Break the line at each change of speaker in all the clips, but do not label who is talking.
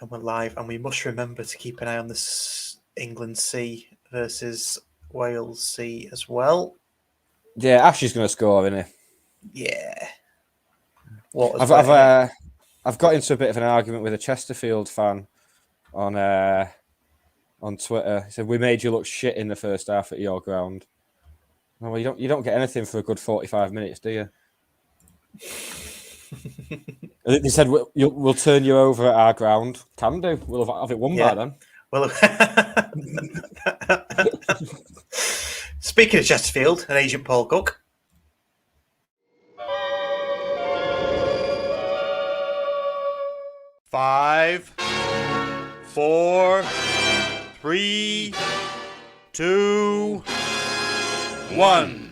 And we're live, and we must remember to keep an eye on this England C versus Wales C as well.
Yeah, Ash is going to score, isn't he?
Yeah.
I've got into a bit of an argument with a Chesterfield fan on Twitter. He said, "We made you look shit in the first half at your ground." Well, you don't get anything for a good 45 minutes, do you? They said we'll turn you over at our ground. Can do. We'll have it won by then.
Well, speaking of Chesterfield and Agent Paul Cook. Five, 4, 3, 2, 1.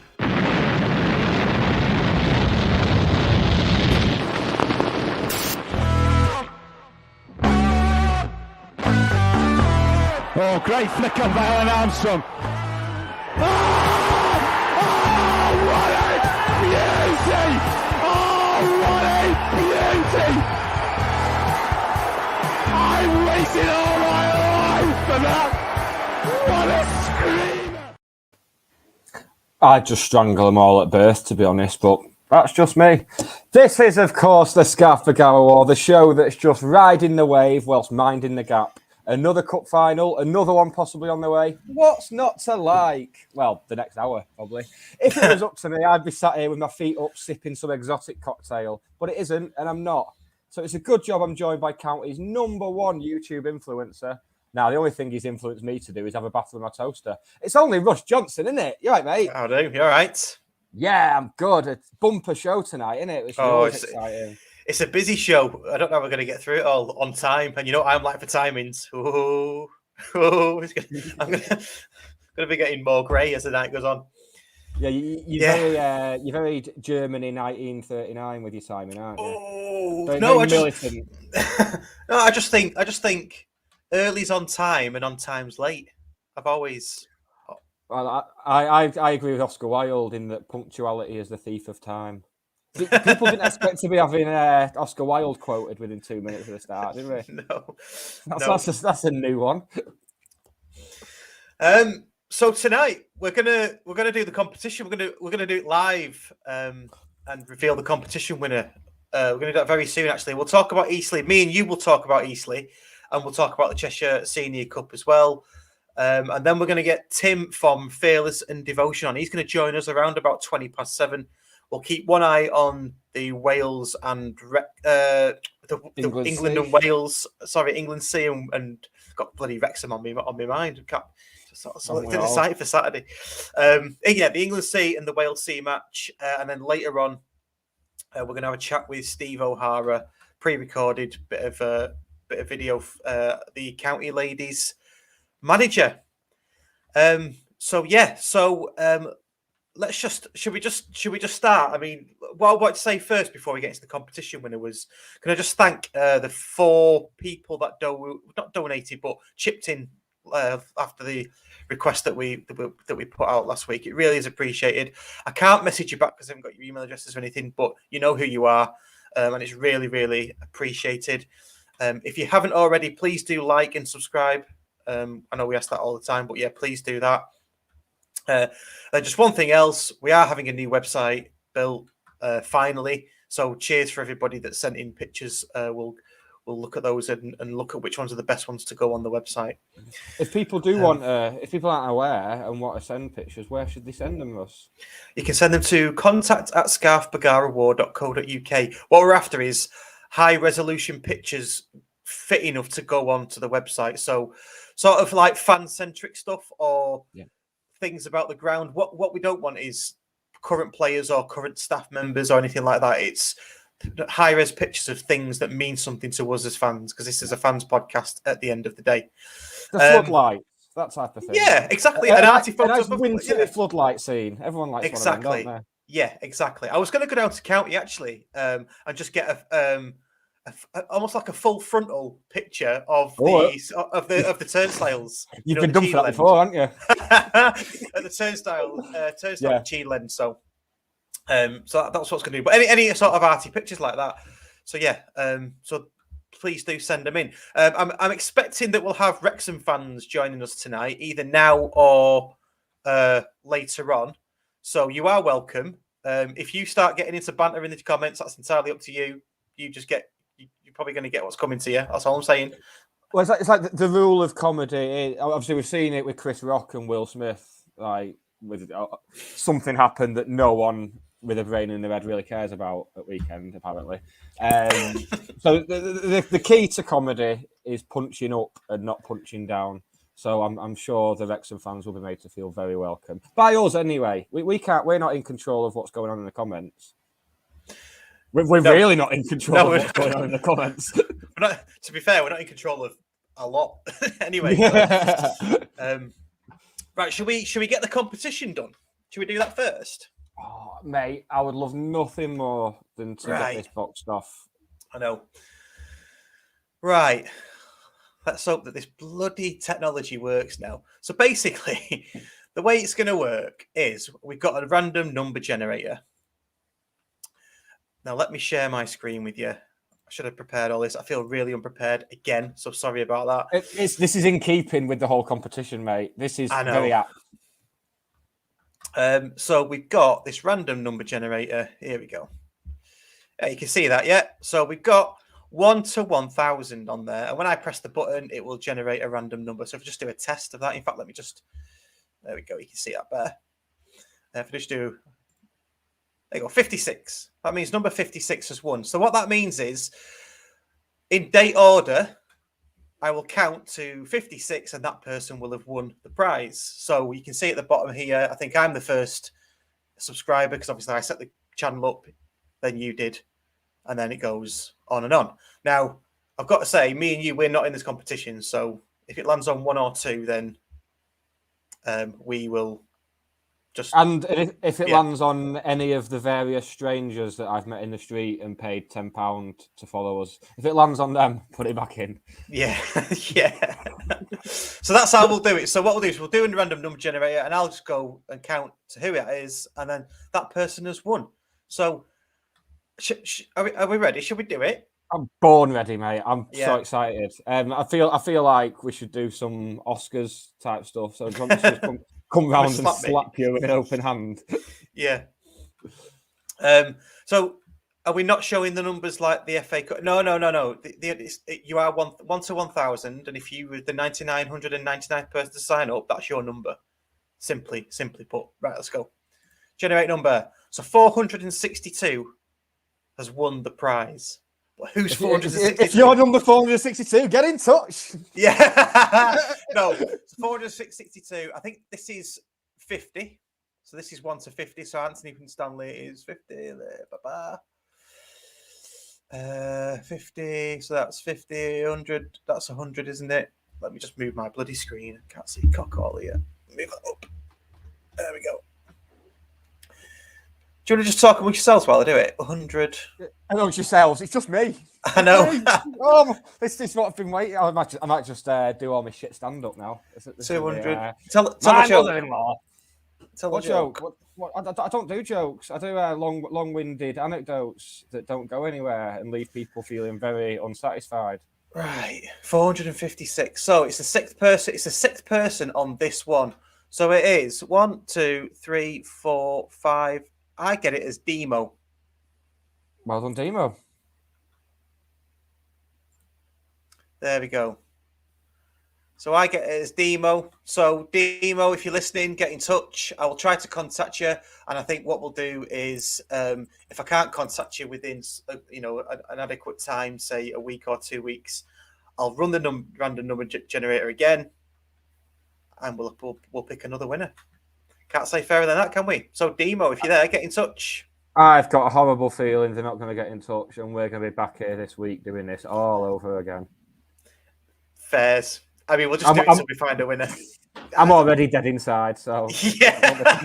Oh, great flick on by Alan Armstrong. Oh, what a beauty! Oh, what a beauty! I'm waiting all my life for that. What a screamer!
I'd just strangle them all at birth, to be honest, but that's just me. This is, of course, the Scarf Bagara War, the show that's just riding the wave whilst minding the gap. Another cup final, another one possibly on the way. What's not to like? Well, the next hour, probably. If it was up to me, I'd be sat here with my feet up, sipping some exotic cocktail. But it isn't, and I'm not. So it's a good job I'm joined by County's #1 YouTube influencer. Now, the only thing he's influenced me to do is have a battle with my toaster. It's only Russ Johnson, isn't it? You right, mate?
How do? You all right?
Yeah, I'm good. It's a bumper show tonight, isn't it? Which is always exciting.
It's a busy show. I don't know if we're going to get through it all on time. And you know what I'm like for timings. I'm going to be getting more grey as the night goes on.
Yeah, you're very Germany 1939 with your timing, aren't you?
Oh
very,
no,
very
no, I just think early's on time and on time's late. I've always.
Well, I agree with Oscar Wilde in that punctuality is the thief of time. People didn't expect to be having Oscar Wilde quoted within 2 minutes of the start, did we?
No,
that's a new one.
So tonight we're gonna do the competition. We're gonna do it live and reveal the competition winner. We're gonna do that very soon. Actually, we'll talk about Eastleigh. Me and you will talk about Eastley, and we'll talk about the Cheshire Senior Cup as well. And then we're going to get Tim from Fearless and Devotion on. He's going to join us around about 7:20. We'll keep one eye on the Wales and the England and Wales. Sorry, England C and got bloody Wrexham on my mind. So excited for Saturday. The England C and the Wales C match, and then later on, we're going to have a chat with Steve O'Hara, pre-recorded bit of video. The county ladies manager. Should we just start? I mean, what I want to say first before we get into the competition winner was, can I just thank the 4 people that not donated but chipped in after the request that we put out last week. It really is appreciated. I can't message you back because I haven't got your email addresses or anything, but you know who you are, and it's really, really appreciated. If you haven't already, please do like and subscribe. I know we ask that all the time, but yeah, please do that. Just one thing else, we are having a new website built finally. So cheers for everybody that sent in pictures. We'll look at those and look at which ones are the best ones to go on the website.
If people do want, if people aren't aware and want to send pictures, where should they send them, Russ?
You can send them to contact@scarfbagarawar.co.uk. What we're after is high resolution pictures fit enough to go onto the website. So sort of like fan-centric stuff or things about the ground. What we don't want is current players or current staff members or anything like that. It's high-res pictures of things that mean something to us as fans, because this is a fans podcast at the end of the day.
The floodlights, that type of thing.
Yeah, exactly. An arty photo.
A nice winter floodlight scene. Everyone likes
exactly.
One of them, don't they?
Yeah, exactly. I was going to go down to County actually and just get almost like a full frontal picture of the turnstiles.
You've been done for that before, haven't you?
At the turnstile Cheadle end. So that's what's going to do. But any sort of arty pictures like that. So yeah. So please do send them in. I'm expecting that we'll have Wrexham fans joining us tonight, either now or later on. So you are welcome. If you start getting into banter in the comments, that's entirely up to you. You're probably going to get what's coming to you. That's all I'm saying.
Well, it's like the rule of comedy. Obviously, we've seen it with Chris Rock and Will Smith. Like, with something happened that no one with a brain in their head really cares about at weekend, apparently. So the key to comedy is punching up and not punching down. So I'm sure the Wrexham fans will be made to feel very welcome by us anyway. We can't. We're not in control of what's going on in the comments. We're really not in control of what's going on in the comments.
To be fair, we're not in control of a lot anyway. Right, should we get the competition done? Should we do that first?
Oh, mate, I would love nothing more than to get this boxed off.
I know. Right. Let's hope that this bloody technology works now. So basically, the way it's going to work is we've got a random number generator. Now, let me share my screen with you. I should have prepared all this. I feel really unprepared again, so sorry about that.
This is in keeping with the whole competition, mate. This is very apt.
So we've got this random number generator. Here we go. You can see that, yeah? So we've got 1 to 1,000 on there. And when I press the button, it will generate a random number. So if we just do a test of that, in fact, let me just... There we go. You can see that there. If we just do... There you go, 56. That means number 56 has won. So what that means is, in date order, I will count to 56 and that person will have won the prize. So you can see at the bottom here, I think I'm the first subscriber because obviously I set the channel up, then you did, and then it goes on and on. Now, I've got to say, me and you, we're not in this competition. So if it lands on 1 or 2, then we will...
And if it lands on any of the various strangers that I've met in the street and paid £10 to follow us, if it lands on them, put it back in.
Yeah, yeah. So that's how we'll do it. So what we'll do is we'll do a random number generator, and I'll just go and count to who it is, and then that person has won. So are we ready? Should we do it?
I'm born ready, mate. I'm so excited. I feel like we should do some Oscars type stuff. So do you want me to come round and slap you with an open hand? Yeah.
So are we not showing the numbers like the FA Cup? No. You are 1 to 1,000, and if you were the 9,999th person to sign up, that's your number. Simply put. Right, let's go. Generate number. So 462 has won the prize. Who's 462?
If you're number 462, get in touch.
Yeah. No, 462. I think this is 50. So this is 1 to 50. So Anthony from Stanley is 50. 50. So that's 50, 100. That's 100, isn't it? Let me just move my bloody screen. I can't see cock all here. Move that up. There we go. Do you want to just talk amongst yourselves while I do it? 100.
Amongst yourselves. It's just me.
I know.
This is what I've been waiting. I might just do all my shit stand up now.
200. Tell a joke. Tell
a joke. I don't do jokes. I do long-winded anecdotes that don't go anywhere and leave people feeling very unsatisfied.
Right. 456. So it's the sixth person. It's the sixth person on this one. So it is 1, 2, 3, 4, 5. I get it as Demo.
Well done, Demo.
There we go. So I get it as Demo. So Demo, if you're listening, get in touch. I will try to contact you. And I think what we'll do is, if I can't contact you within, an adequate time, say a week or 2 weeks, I'll run the random number generator again, and we'll pick another winner. Can't say fairer than that, can we? So, Demo, if you're there, get in touch.
I've got a horrible feeling they're not going to get in touch, and we're going to be back here this week doing this all over again.
Fairs. I mean, we'll just do it until we find a winner.
I'm already dead inside, so...
Yeah.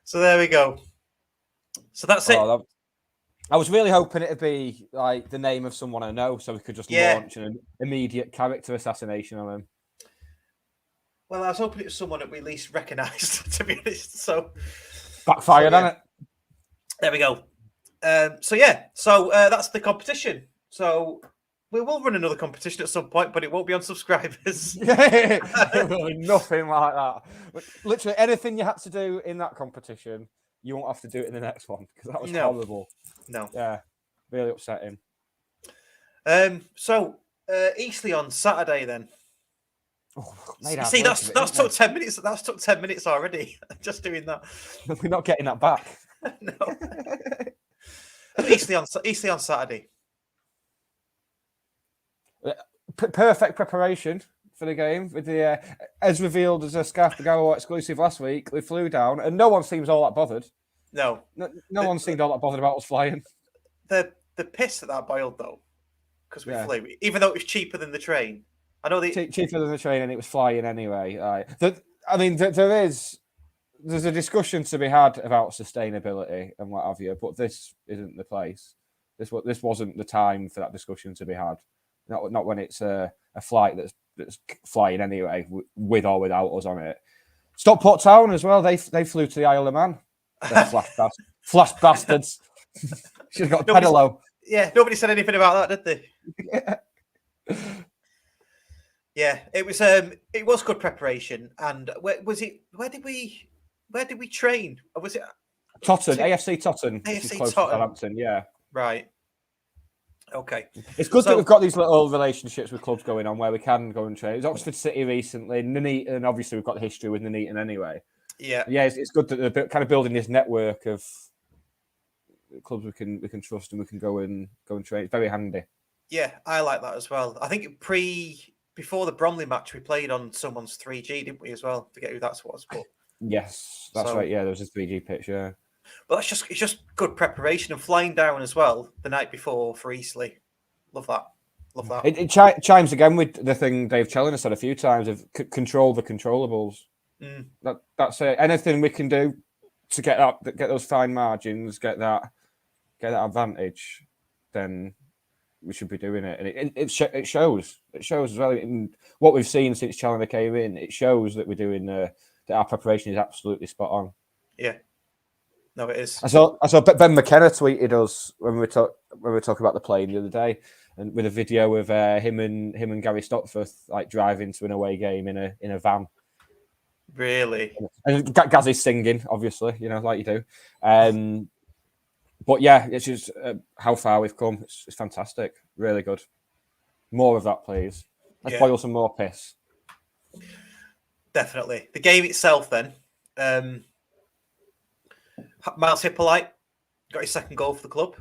So, there we go. So, that's it.
I was really hoping it'd be like the name of someone I know, so we could just launch an immediate character assassination on him.
Well, I was hoping it was someone that we at least recognised, to be honest. So
backfired, hasn't it?
There we go. So that's the competition. So we will run another competition at some point, but it won't be on subscribers.
It will be nothing like that. Literally anything you had to do in that competition, you won't have to do it in the next one because that was horrible.
No.
Yeah, really upsetting.
Eastleigh on Saturday then.
Oh,
see, that's took 10 minutes. That's took 10 minutes already. Just doing that.
We're not getting that back.
No. Eastleigh on Saturday.
Perfect preparation for the game with the as revealed as a Scarf Gower exclusive last week. We flew down, and no one seems all that bothered.
No
one seemed all that bothered about us flying.
The piss that boiled though, because we flew, even though it was cheaper than the train. I know
cheaper than the train, and it was flying anyway. There's a discussion to be had about sustainability and what have you, but this isn't the place. This wasn't the time for that discussion to be had. Not when it's a flight that's flying anyway, with or without us on it. Stockport Town as well. They flew to the Isle of Man. Flash bastards. Should have got a pedalo.
Yeah, nobody said anything about that, did they? Yeah, it was good preparation. And where did we train? Or was it
Totton? AFC Totton.
AFC
close
Totton.
To Southampton, yeah.
Right. Okay.
It's good that we've got these little relationships with clubs going on where we can go and train. It was Oxford City recently, Nuneaton, and obviously we've got the history with Nuneaton anyway.
Yeah.
Yeah, it's good that they're kind of building this network of clubs we can trust and we can go and train. It's very handy.
Yeah, I like that as well. I think before the Bromley match, we played on someone's 3G, didn't we, as well? Forget who that was, but
yes, that's right. Yeah, there was a 3G pitch. Yeah,
but it's just good preparation and flying down as well the night before for Eastley. Love that.
It chimes again with the thing Dave Chellenor said a few times of control the controllables. That's it. Anything we can do to get those fine margins, get that advantage, then we should be doing it. And it shows. It shows as well in what we've seen since Chellenor came in. It shows that we're doing that our preparation is absolutely spot on.
Yeah. No, it is.
I saw Ben McKenna tweeted us when we were talking about the plane the other day, and with a video of him and Gary Stockforth like driving to an away game in a van.
Really?
And Gazzy's singing, obviously, like you do. But yeah, it's just how far we've come. It's fantastic. Really good. More of that, please. Let's boil some more piss.
Definitely. The game itself, then. Miles Hippolyte got his second goal for the club.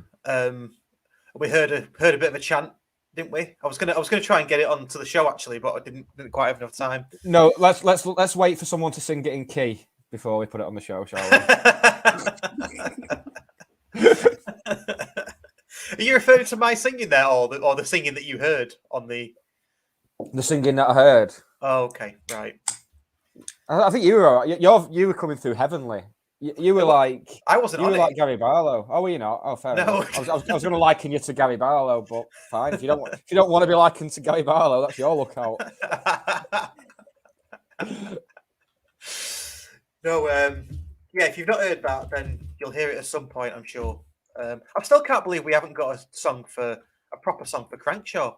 We heard a bit of a chant, didn't we? I was gonna try and get it onto the show actually, but I didn't quite have enough time.
No, let's wait for someone to sing it in key before we put it on the show, shall we?
Are you referring to my singing there, or the singing that you heard on the
singing that I heard?
Oh, okay, right.
I think you were. You were coming through heavenly. You were like
I wasn't.
You
on
were
it.
like Gary Barlow. Oh, were you not? Oh, fair
No.
enough. I was going to liken you to Gary Barlow, but fine. If you don't want to be likened to Gary Barlow, that's your lookout.
No. Yeah. If you've not heard that, then you'll hear it at some point, I'm sure. I still can't believe we haven't got a proper song for Crankshaw.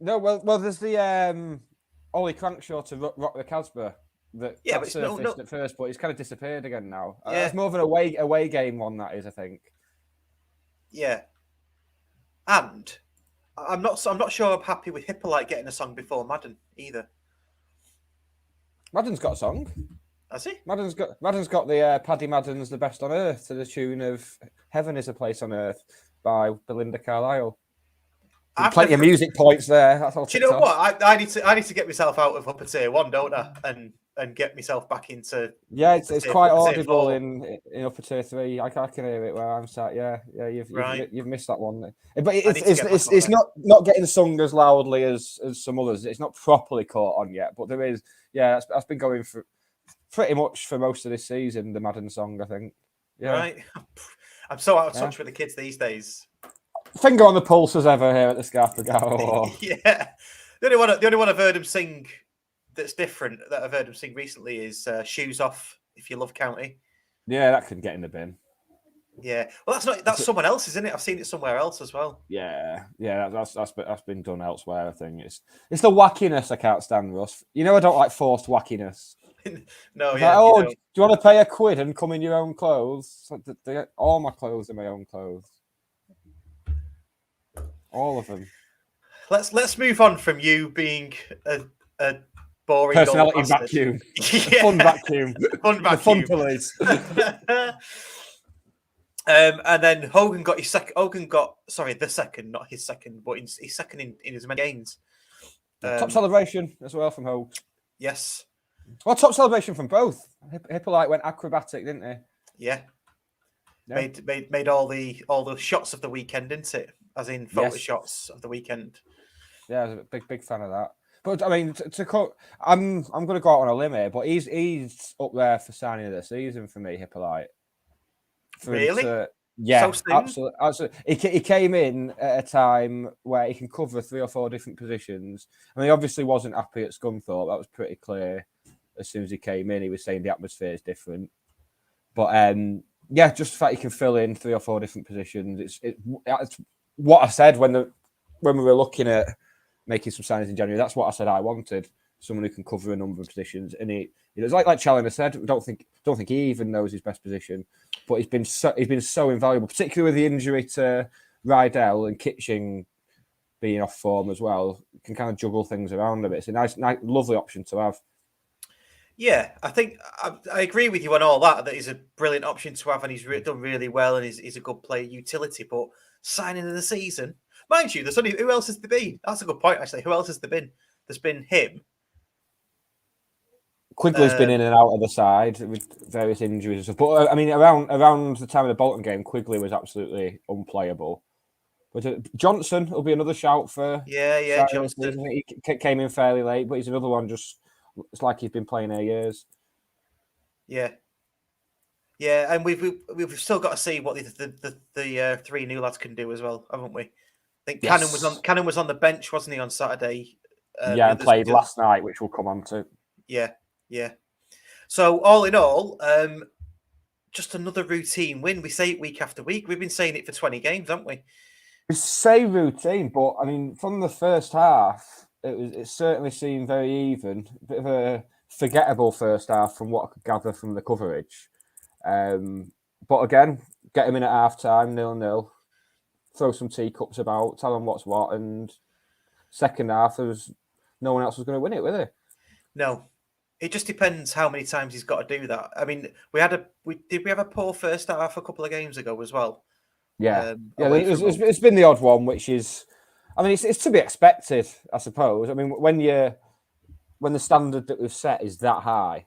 No, well, there's the Ollie Crankshaw to Rock the Casbah that surfaced at first, but it's kind of disappeared again now.
Yeah.
It's more of an away game one, that is, I think.
Yeah, and I'm not sure I'm happy with Hippolyte getting a song before Madden either.
Madden's got a song.
Has he?
Madden's got the Paddy Madden's The Best on Earth to the tune of Heaven is a Place on Earth by Belinda Carlisle. Plenty of music points there. That's all.
Do you know what? I need to get myself out of upper tier 1, don't I? And get myself back into.
Yeah, it's quite audible in upper tier 3. I can hear it where I'm sat. Yeah, you've missed that one. But it's not getting sung as loudly as some others. It's not properly caught on yet, but there is. Yeah, that's been going for pretty much for most of this season. The Madden song, I think. Yeah. Right.
I'm so out of touch with the kids these days.
Finger on the pulse as ever here at the Scarf Gower.
Yeah. The only one I've heard him sing that's different that I've heard him sing recently is Shoes Off If You Love County.
Yeah, that could get in the bin.
Yeah. Well, that's someone else, isn't it? I've seen it somewhere else as well.
Yeah, that's been done elsewhere. I think it's the wackiness I can't stand, Russ. You know I don't like forced wackiness.
No,
It's
yeah.
like,
You
do you want to pay £1 and come in your own clothes? All my clothes are my own clothes. All of them.
Let's move on from you being a boring
Personality
old bastard.
vacuum.
Yeah.
Fun vacuum.
Fun
The fun
vacuum.
police.
And then Hogan got his second. The second, not his second, but his second in as many games.
Top celebration as well from Hogan.
Yes.
Well, top celebration from both. Hippolyte went acrobatic, didn't he?
Yeah.
Yeah.
Made all the shots of the weekend, didn't it? As in photo shots of the weekend.
Yeah, I was a big fan of that. But I mean, I'm going to go out on a limb here, but he's up there for signing of the season for me, Hippolyte.
Really?
Yeah,
So
absolutely. He came in at a time where he can cover 3 or 4 different positions. I mean, he obviously wasn't happy at Scunthorpe. That was pretty clear. As soon as he came in, he was saying the atmosphere is different. But yeah, just the fact he can fill in 3 or 4 different positions. It's what I said when we were looking at making some signings in January. That's what I said I wanted. Someone who can cover a number of positions. And it's like Challoner said, I don't think he even knows his best position. But he's been so invaluable, particularly with the injury to Rydell and Kitching being off form as well. Can kind of juggle things around a bit. It's a nice lovely option to have.
Yeah, I think I agree with you on all that. That he's a brilliant option to have, and he's done really well, and he's a good player utility. But signing of the season, mind you, who else has there been? That's a good point, actually. Who else has there been? There's been him.
Quigley's been in and out of the side with various injuries and stuff. But I mean, around the time of the Bolton game, Quigley was absolutely unplayable. But Johnson will be another shout for.
Yeah, Johnson.
He came in fairly late, but he's another one. It's like he's been playing here years.
Yeah, and we've still got to see what the 3 new lads can do as well, haven't we? I think Cannon was on the bench, wasn't he, on Saturday?
And played last night, which we'll come on to.
Yeah. So all in all, just another routine win. We say it week after week. We've been saying it for 20 games, haven't we?
We say routine, but I mean, from the first half, it certainly seemed very even. A bit of a forgettable first half from what I could gather from the coverage. But again, get him in at half time, 0-0. Throw some teacups about, tell them what's what, and second half, no one else was going to win it, were they?
No. It just depends how many times he's got to do that. I mean, did we have a poor first half a couple of games ago as well?
Yeah, it's been the odd one, which is, I mean, it's to be expected, I suppose. I mean, when the standard that we've set is that high,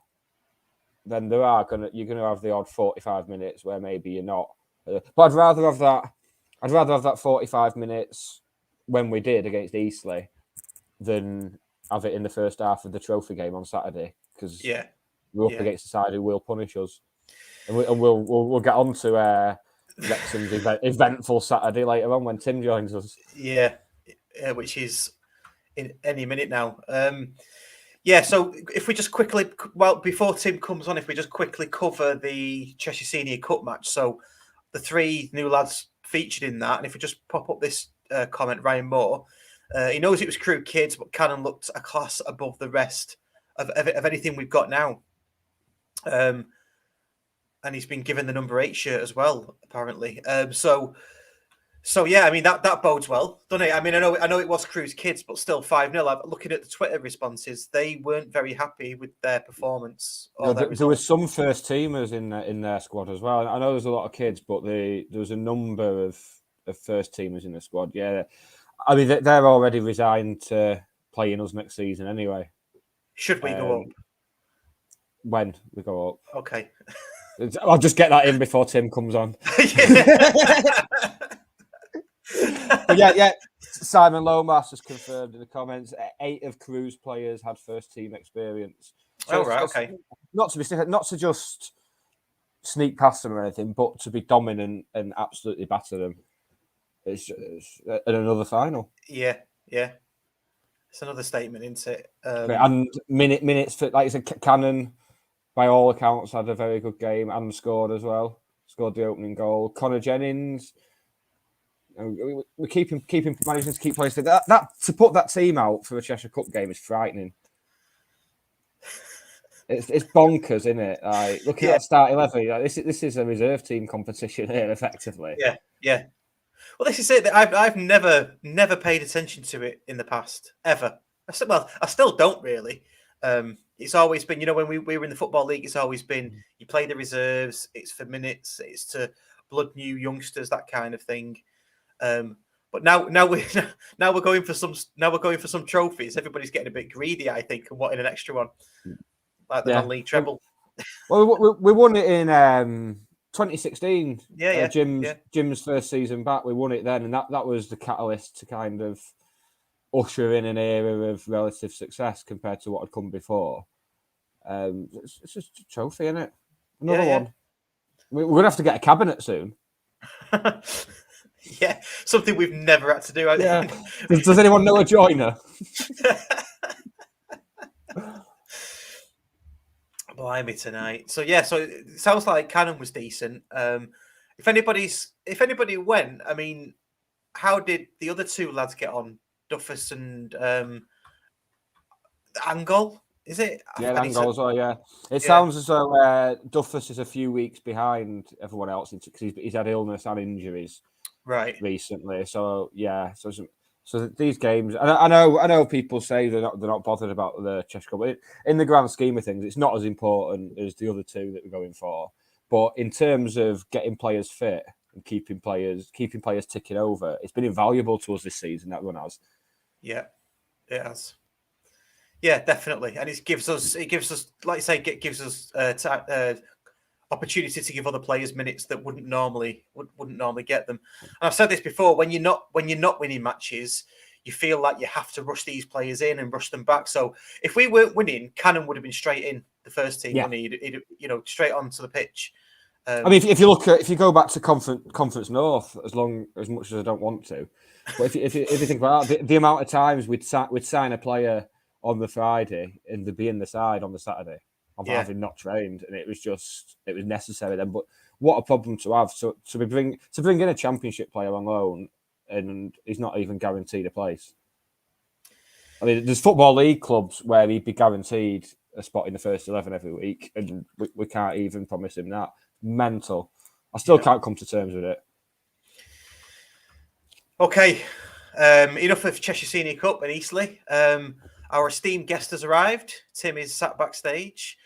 then you're going to have the odd 45 minutes where maybe you're not. But I'd rather have that 45 minutes when we did against Eastleigh than have it in the first half of the trophy game on Saturday, because we're up against a side who will punish us, and we'll get on to Wrexham's eventful Saturday later on when Tim joins us.
Yeah, which is in any minute now. So if we just quickly, before Tim comes on, if we just quickly cover the Cheshire Senior Cup match. So the 3 new lads featured in that, and if we just pop up this comment, Ryan Moore, he knows it was Crew kids, but Cannon looked a class above the rest of anything we've got now. And he's been given the number 8 shirt as well, apparently. So yeah, I mean that bodes well, doesn't it? I mean, I know it was Crew's kids, but still 5-0. Looking at the Twitter responses, they weren't very happy with their performance.
There was some first teamers in their squad as well. I know there's a lot of kids, but there was a number of first teamers in the squad. Yeah, I mean they're already resigned to playing us next season anyway.
Should we go up?
When we go up?
Okay.
I'll just get that in before Tim comes on. yeah. Simon Lomas has confirmed in the comments 8 of Crew's players had first team experience. So
okay.
Not to be specific, not to just sneak past them or anything, but to be dominant and absolutely batter them. It's another final.
Yeah. It's another statement, isn't it?
And minutes for, like I said, Cannon, by all accounts, had a very good game and scored as well. scored the opening goal. Connor Jennings. We're keeping managing to keep players. That to put that team out for a Cheshire Cup game is frightening. It's bonkers, isn't it? Like, looking at that start 11, like, this is a reserve team competition here, effectively.
Yeah. Well, this is it. I've never paid attention to it in the past ever. I still don't really. It's always been, when we were in the Football League, it's always been you play the reserves. It's for minutes. It's to blood new youngsters, that kind of thing. But now we're going for some trophies. Everybody's getting a bit greedy, I think, and wanting an extra one, like the non-league treble.
Well, we won it in 2016. Jim's first season back. We won it then, and that was the catalyst to kind of usher in an era of relative success compared to what had come before. It's just a trophy, isn't it? Another one. We're gonna have to get a cabinet soon.
Yeah, something we've never had to do.
Does anyone know a joiner?
Blimey tonight. So it sounds like Cannon was decent. If anybody went, I mean, how did the other two lads get on? Duffus and Angol, is it?
Yeah, Angol as well. Yeah, it sounds as though Duffus is a few weeks behind everyone else because he's had illness and injuries recently. So so these games, I know people say they're not bothered about the Cheshire Cup, but in the grand scheme of things, it's not as important as the other two that we're going for. But in terms of getting players fit and keeping players ticking over, it's been invaluable to us this season. That one has.
Yeah, it has. Yeah, definitely, and it gives us, like you say, gives us opportunity to give other players minutes that wouldn't normally get them. And I've said this before: when you're not winning matches, you feel like you have to rush these players in and rush them back. So if we weren't winning, Cannon would have been straight in the first team, wouldn't he? He'd straight onto the pitch.
I mean, if you go back to Conference North, as much as I don't want to, but if you think about that, the amount of times we'd sign a player on the Friday and they'd be in the side on the Saturday of having not trained, and it was necessary then. But what a problem to have! So to bring in a Championship player on loan and he's not even guaranteed a place. I mean, there's Football League clubs where he'd be guaranteed a spot in the first 11 every week, and we can't even promise him that. Mental. I still can't come to terms with it.
Okay, enough of Cheshire Senior Cup and Eastleigh. Our esteemed guest has arrived. Tim is sat backstage.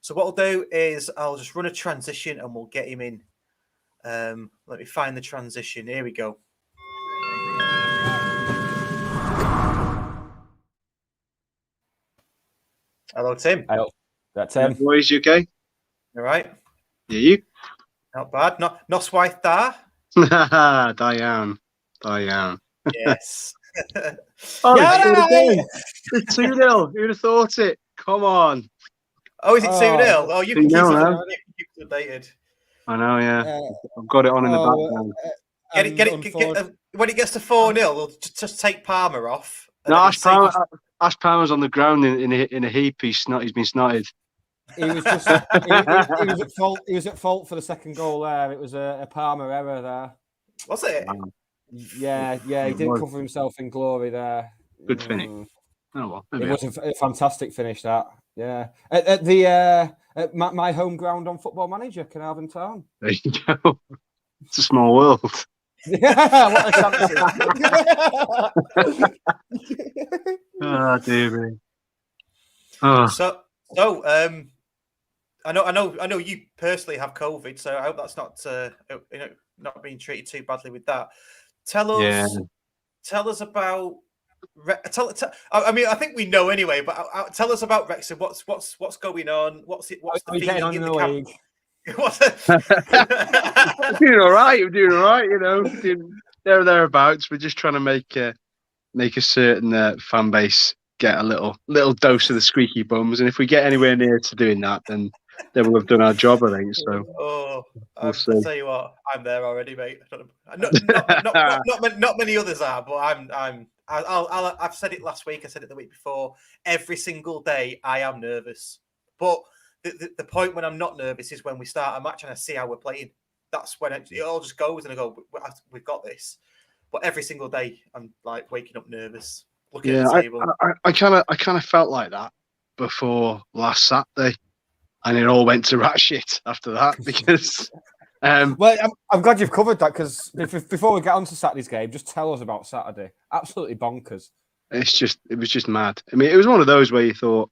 So what I'll do is I'll just run a transition and we'll get him in. Let me find the transition. Here we go. Hello, Tim.
Hello. That's Tim.
Boys, you okay?
All right.
Yeah, you?
Not bad. Nos waith da.
Diane.
Yes.
It's 2-0. Who'd have thought it? Come on.
Oh, is it 2-0? Oh, you can keep it updated.
I know, yeah. I've got it on in the background.
When it gets to 4-0, we'll just take Palmer off.
No, Ash Palmer's on the ground in a heap. He's been snotted.
He was just he was at fault. He was at fault for the second goal there. It was a Palmer error there.
Was it?
Yeah. He didn't cover himself in glory there.
Good finish. Oh well.
It was a fantastic finish. That at the my home ground on Football Manager, Carnarvon Town.
There you go. It's a small world.
What a chance.
Oh dear me. Oh.
So I know you personally have COVID, so I hope that's not being treated too badly with that. Tell us about. I mean, I think we know anyway, but tell us about Wrexham. What's going on? What's the feeling in the camp?
I'm doing all right. You know, thereabouts. We're just trying to make a certain fan base get a little dose of the squeaky bums, and if we get anywhere near to doing that, then we'll have done our job, I think. So,
I'll tell you what, I'm there already, mate. Not many others are, but I've said it last week. I said it the week before. Every single day, I am nervous, but the point when I'm not nervous is when we start a match and I see how we're playing. that's when it all just goes, and I go, we've got this. But every single day, I'm like waking up nervous, looking at the table.
I kind of felt like that before last Saturday, and it all went to rat shit after that because.
Well, I'm glad you've covered that, because before we get on to Saturday's game, just tell us about Saturday. Absolutely bonkers.
It was just mad. I mean, it was one of those where you thought,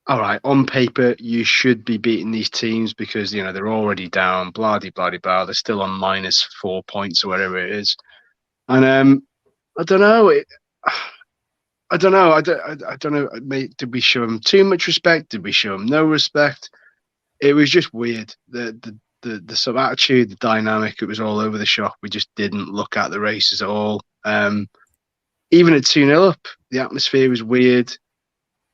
all right, on paper, you should be beating these teams because, you know, they're already down, blah, blah, blah. They're still on -4 points or whatever it is. And I don't know. I don't know. I don't know. Did we show them too much respect? Did we show them no respect? It was just weird. The sort of attitude, the dynamic, it was all over the shop. We just didn't look at the races at all. Even at 2-0 up, the atmosphere was weird.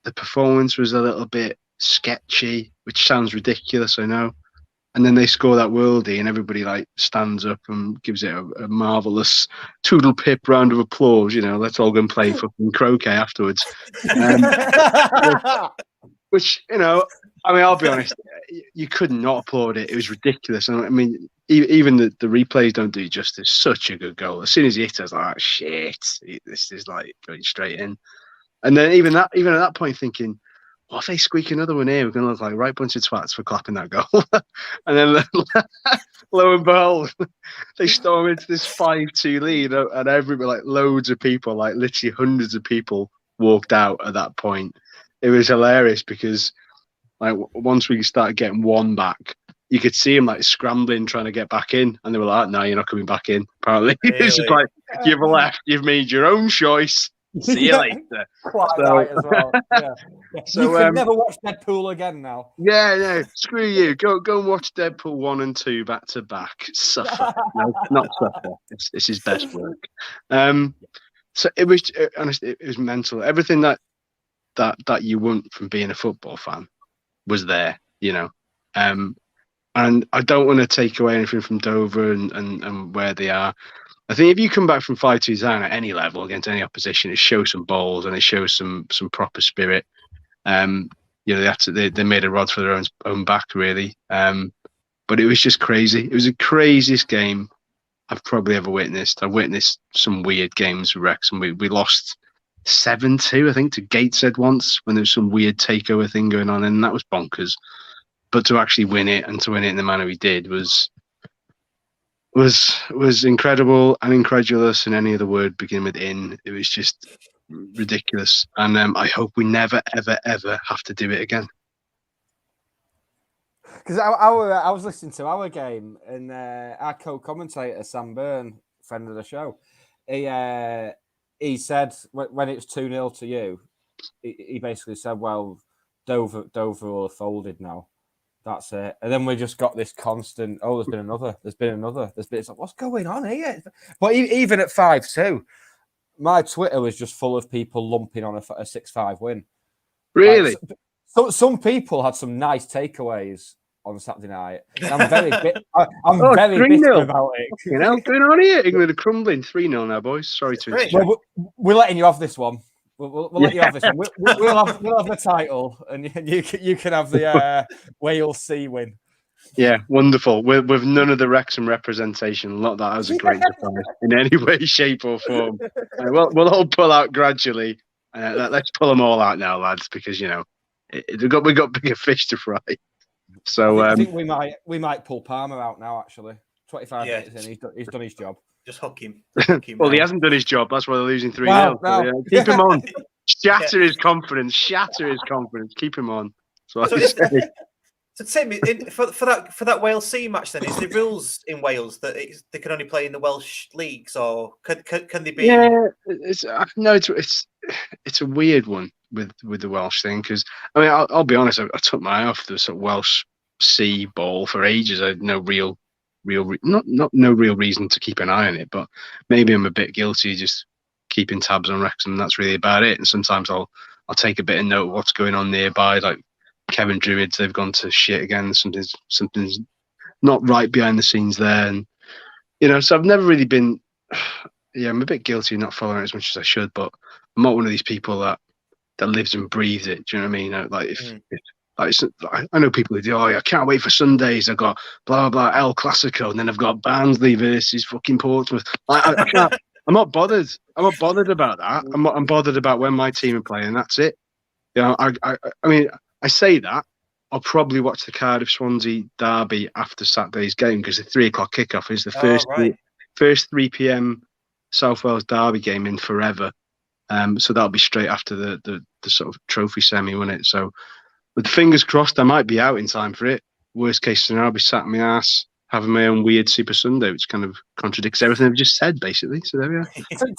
The performance was a little bit sketchy, which sounds ridiculous, I know. And then they score that worldie, and everybody like stands up and gives it a marvelous toodle pip round of applause. You know, let's all go and play fucking croquet afterwards. Which, you know, I mean, I'll be honest, you could not applaud it. It was ridiculous. And I mean, even the replays don't do justice. Such a good goal. As soon as he hit it, I was like, shit, this is like going straight in. And then even at that point, thinking, what if they squeak another one here? We're going to look like a right bunch of twats for clapping that goal. And then lo and behold, they storm into this 5-2 lead, and everybody, like loads of people, like literally hundreds of people walked out at that point. It was hilarious because like once we started getting one back, you could see him like scrambling, trying to get back in. And they were like, no, you're not coming back in, apparently. Really? It's just like, you've left, you've made your own choice. See you later.
Quite right as well. Yeah. So you could never watch Deadpool again now.
Yeah, no, screw you. Go and watch Deadpool 1 and 2 back to back. Suffer. No, not suffer. It's his best work. So it was honestly, it was mental. Everything that you want from being a football fan was there, you know. And I don't want to take away anything from Dover and where they are. I think if you come back from 5-2 down at any level against any opposition, it shows some balls and it shows some proper spirit. You know, they made a rod for their own back, really. But it was just crazy. It was the craziest game I've probably ever witnessed. I witnessed some weird games with Wrexham. We lost 7-2, I think, to Gateshead once when there was some weird takeover thing going on, and that was bonkers. But to actually win it, and to win it in the manner we did, was incredible and incredulous, and any other word begin with "in." It was just ridiculous, and I hope we never, ever, ever have to do it again.
Because I was listening to our game, and our co-commentator Sam Byrne, friend of the show, he said when it's 2-0 to you, he basically said, "Well, Dover will have folded now. That's it." And then we just got this constant, "Oh, there's been another. It's like, what's going on here?" But even at 5-2, my Twitter was just full of people lumping on a 6-5 win.
Really?
Like, so some people had some nice takeaways on Saturday night. And I'm very bitter about it.
You know, going on here? England are crumbling 3-0 now, boys. Sorry to interrupt.
Well, we're letting you have this one. We'll let you have this one. We'll have the title, and you can have the Wales C win.
Yeah, wonderful. With none of the Wrexham representation. Not that was a great surprise in any way, shape, or form. We'll all pull out gradually. Let's pull them all out now, lads, because you know we got bigger fish to fry. So
I think we might pull Palmer out now. Actually, 25 minutes in, he's done his job.
Just hook him.
Well, he hasn't done his job. That's why they're losing 3-0.
Wow.
So, keep him on. Shatter his confidence. Keep him on. So
Tim, for that Wales C match, then is the rules in Wales that they can only play in the Welsh leagues, or can they be?
Yeah, it's a weird one with the Welsh thing, because I mean I'll be honest, I took my eye off the sort of Welsh C ball for ages. I had no real reason to keep an eye on it, but maybe I'm a bit guilty just keeping tabs on Wrexham. That's really about it. And sometimes I'll take a bit of note of what's going on nearby, like Kevin Druids, they've gone to shit again. Something's not right behind the scenes there, and you know, so I've never really been. Yeah, I'm a bit guilty of not following it as much as I should, but I'm not one of these people that lives and breathes it. Do you know what I mean? Like Like, I know people who do, I can't wait for Sundays. I've got blah, blah, El Clasico, and then I've got Barnsley versus fucking Portsmouth. I can't, I'm not bothered. I'm not bothered about that. I'm bothered about when my team are playing. That's it. You know, I mean, I say that. I'll probably watch the Cardiff Swansea derby after Saturday's game because the 3:00 kickoff is the first 3 p.m. South Wales derby game in forever. So that'll be straight after the sort of trophy semi, won't it? So, with fingers crossed, I might be out in time for it. Worst case scenario, I'll be sat on my ass having my own weird Super Sunday, which kind of contradicts everything I've just said, basically. So there we are.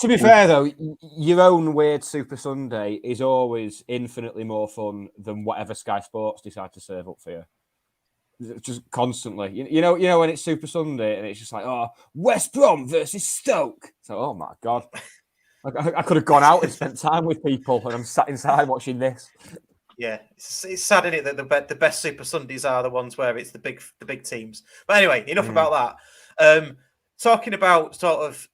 To be fair, though, your own weird Super Sunday is always infinitely more fun than whatever Sky Sports decide to serve up for you. Just constantly, you know, when it's Super Sunday and it's just like, oh, West Brom versus Stoke. So, oh my God, I could have gone out and spent time with people, and I'm sat inside watching this.
Yeah, it's sad, isn't it, that the best Super Sundays are the ones where it's the big teams. But anyway, enough about that. Talking about sort of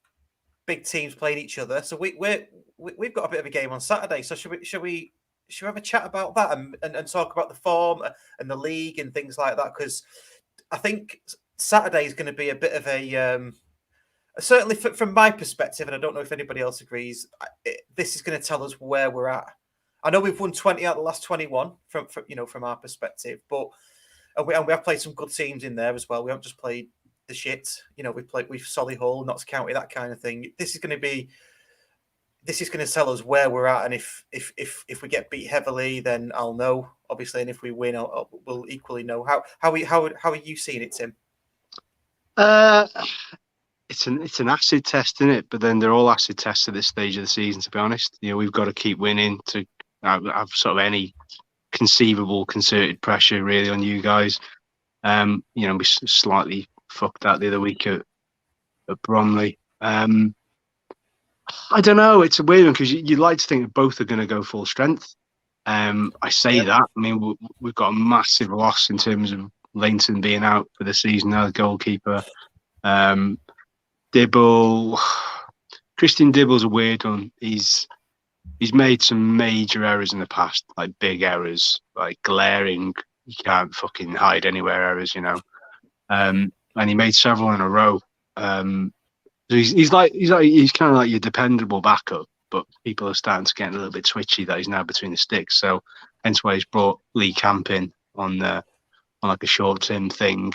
big teams playing each other. So we've got a bit of a game on Saturday. So should we have a chat about that and talk about the form and the league and things like that? Because I think Saturday is going to be a bit of a certainly from my perspective, and I don't know if anybody else agrees. This is going to tell us where we're at. I know we've won 20 out of the last 21 from our perspective, but we have played some good teams in there as well. We haven't just played the shit. We've Solihull, Notts County, that kind of thing. This is going to tell us where we're at, and if we get beat heavily, then I'll know, obviously, and if we win, we'll equally know. How are you seeing it, Tim?
It's an acid test, isn't it? But then they're all acid tests at this stage of the season. To be honest, we've got to keep winning to have sort of any conceivable concerted pressure really on you guys. We slightly fucked that the other week at Bromley. I don't know. It's a weird one because you'd like to think that both are going to go full strength. I say that. I mean, we've got a massive loss in terms of Leighton being out for the season now, the goalkeeper. Dibble, Christian Dibble's a weird one. He's made some major errors in the past, like big errors, like glaring. You can't fucking hide anywhere errors, and he made several in a row. So he's kind of like your dependable backup, but people are starting to get a little bit twitchy that he's now between the sticks. So hence why he's brought Lee Camp in on like a short-term thing.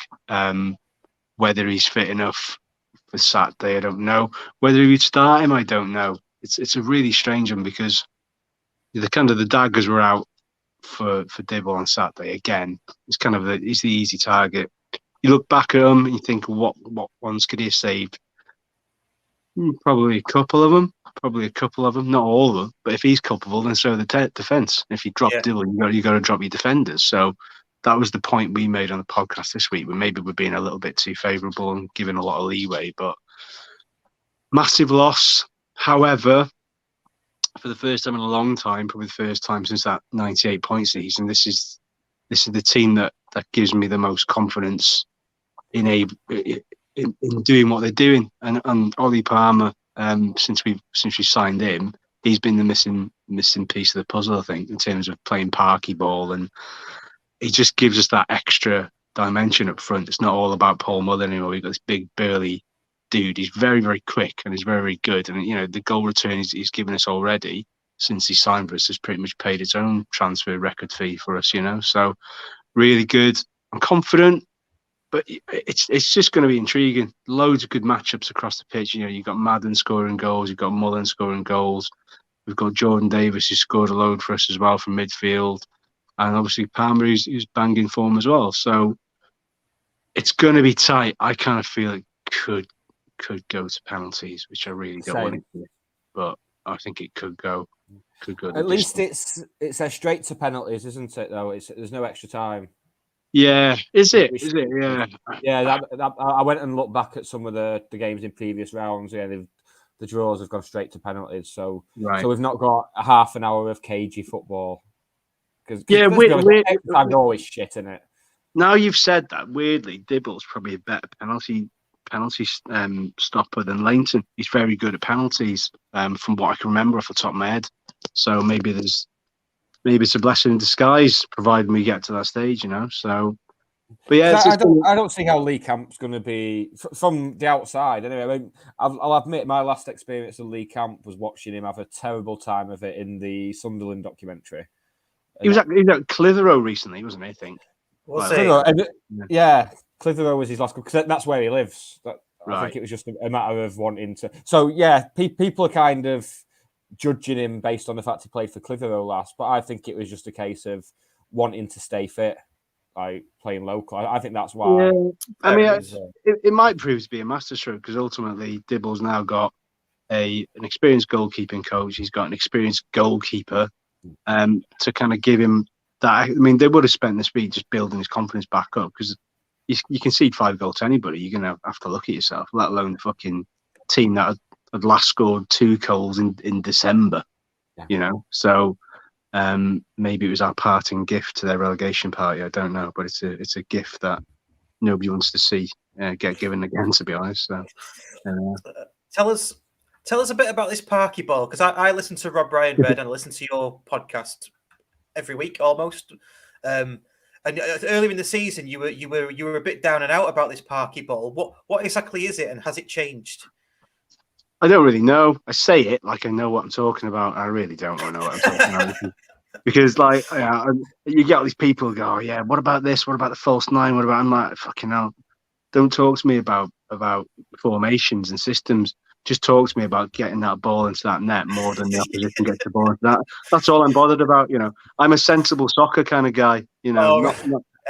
Whether he's fit enough for Saturday, I don't know. Whether he would start him, I don't know. It's a really strange one because the daggers were out for Dibble on Saturday again. It's kind of he's the easy target. You look back at him and you think, what ones could he have saved? Probably a couple of them, not all of them. But if he's culpable, then so the defence. If you drop Dibble, you got to drop your defenders. So that was the point we made on the podcast this week. Maybe we're being a little bit too favourable and giving a lot of leeway, but massive loss. However, for the first time in a long time, probably the first time since that 98-point season, this is the team that gives me the most confidence in doing what they're doing. And Ollie Palmer, since we signed him, he's been the missing piece of the puzzle, I think, in terms of playing parky ball, and he just gives us that extra dimension up front. It's not all about Paul Muller anymore. We've got this big burly dude. He's very, very quick and he's very, very good. And the goal return he's given us already since he signed for us has pretty much paid its own transfer record fee for us. So really good. I'm confident, but it's just going to be intriguing. Loads of good matchups across the pitch. You've got Madden scoring goals. You've got Mullen scoring goals. We've got Jordan Davis who scored a load for us as well from midfield. And obviously Palmer who's banging form as well. So it's going to be tight. I kind of feel it could go to penalties, which I really don't want it to. But I think it could go.
At least it's a straight to penalties, isn't it? Though there's no extra time.
Yeah, is it? Yeah.
Yeah, I went and looked back at some of the games in previous rounds. Yeah, the draws have gone straight to penalties. So we've not got a half an hour of cagey football. Because time's always shit, isn't it?
Now you've said that, weirdly, Dibble's probably a better penalty stopper than Leighton. He's very good at penalties, from what I can remember off the top of my head. So maybe there's maybe it's a blessing in disguise, provided we get to that stage, you know. So, but yeah,
I don't see how Lee Camp's going to be from the outside. Anyway, I mean, I'll admit my last experience of Lee Camp was watching him have a terrible time of it in the Sunderland documentary.
he was at Clitheroe recently, wasn't he? I think.
We'll
Clitheroe,
see.
yeah, Clitheroe was his last club because that's where he lives. I
Right.
think it was just a matter of wanting to. So yeah, people are kind of judging him based on the fact he played for Clitheroe last, but I think it was just a case of wanting to stay fit, like playing local. I think that's why.
Yeah. I mean, it might prove to be a masterstroke because ultimately Dibble's now got an experienced goalkeeping coach. He's got an experienced goalkeeper to kind of give him that. I mean, they would have spent this week just building his confidence back up because you concede 5 goals to anybody. You're going to have to look at yourself, let alone the fucking team that had last scored 2 goals in December, you know? So maybe it was our parting gift to their relegation party. I don't know, but it's a gift that nobody wants to see get given again, to be honest. So,
Tell us a bit about this Parky Ball, because I listen to Rob Bryan Bed and I listen to your podcast every week almost. And earlier in the season, you were a bit down and out about this Parky Ball. What exactly is it, and has it changed?
I don't really know. I say it like I know what I'm talking about. I really don't know what I'm talking about because, like, you get all these people go, "Oh, yeah, what about this? What about the false 9? What about?" I'm like, "Fucking hell! Don't talk to me about formations and systems. Just talk to me about getting that ball into that net more than the opposition gets the ball into that. That's all I'm bothered about. You know, I'm a sensible soccer kind of guy. You know,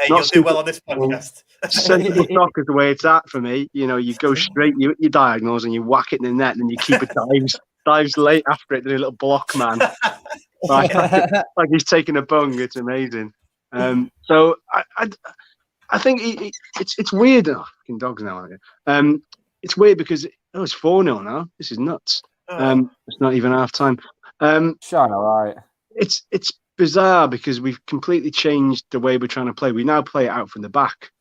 you'll do well on this podcast.
Sensible soccer is the way it's at for me. You know, you go straight, you diagonals, and you whack it in the net, and then you keep it dives late after it, do a little block man, like he's taking a bung. It's amazing. So I think it's weird. Oh, fucking dogs now. It's weird because it's 4-0 now. This is nuts. It's not even half time.
Shine all right.
It's bizarre because we've completely changed the way we're trying to play. We now play it out from the back,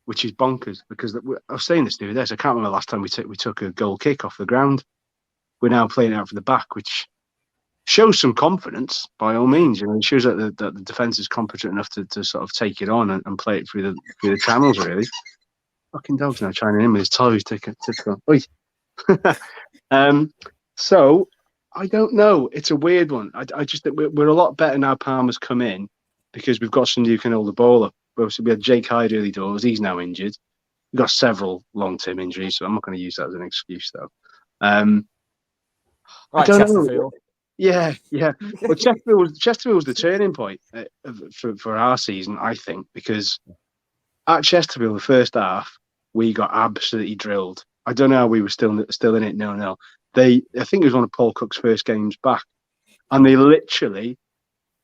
which is bonkers. Because I was saying this to this. I can't remember the last time we took a goal kick off the ground. We're now playing out from the back, which shows some confidence by all means. You know, it shows that the defense is competent enough to sort of take it on and play it through the channels. Really, fucking dog's now chiming in with his toes. Typical. So I don't know. It's a weird one. I just think we're a lot better now. Palmer's come in because we've got somebody who can hold the ball up. We had Jake Hyde early doors. He's now injured. We've got several long-term injuries, so I'm not going to use that as an excuse, though. I don't know. Yeah. Well, Chesterfield was the turning point for our season, I think, because at Chesterfield, the first half, we got absolutely drilled. I don't know how we were still in it 0-0. I think it was one of Paul Cook's first games back, and they literally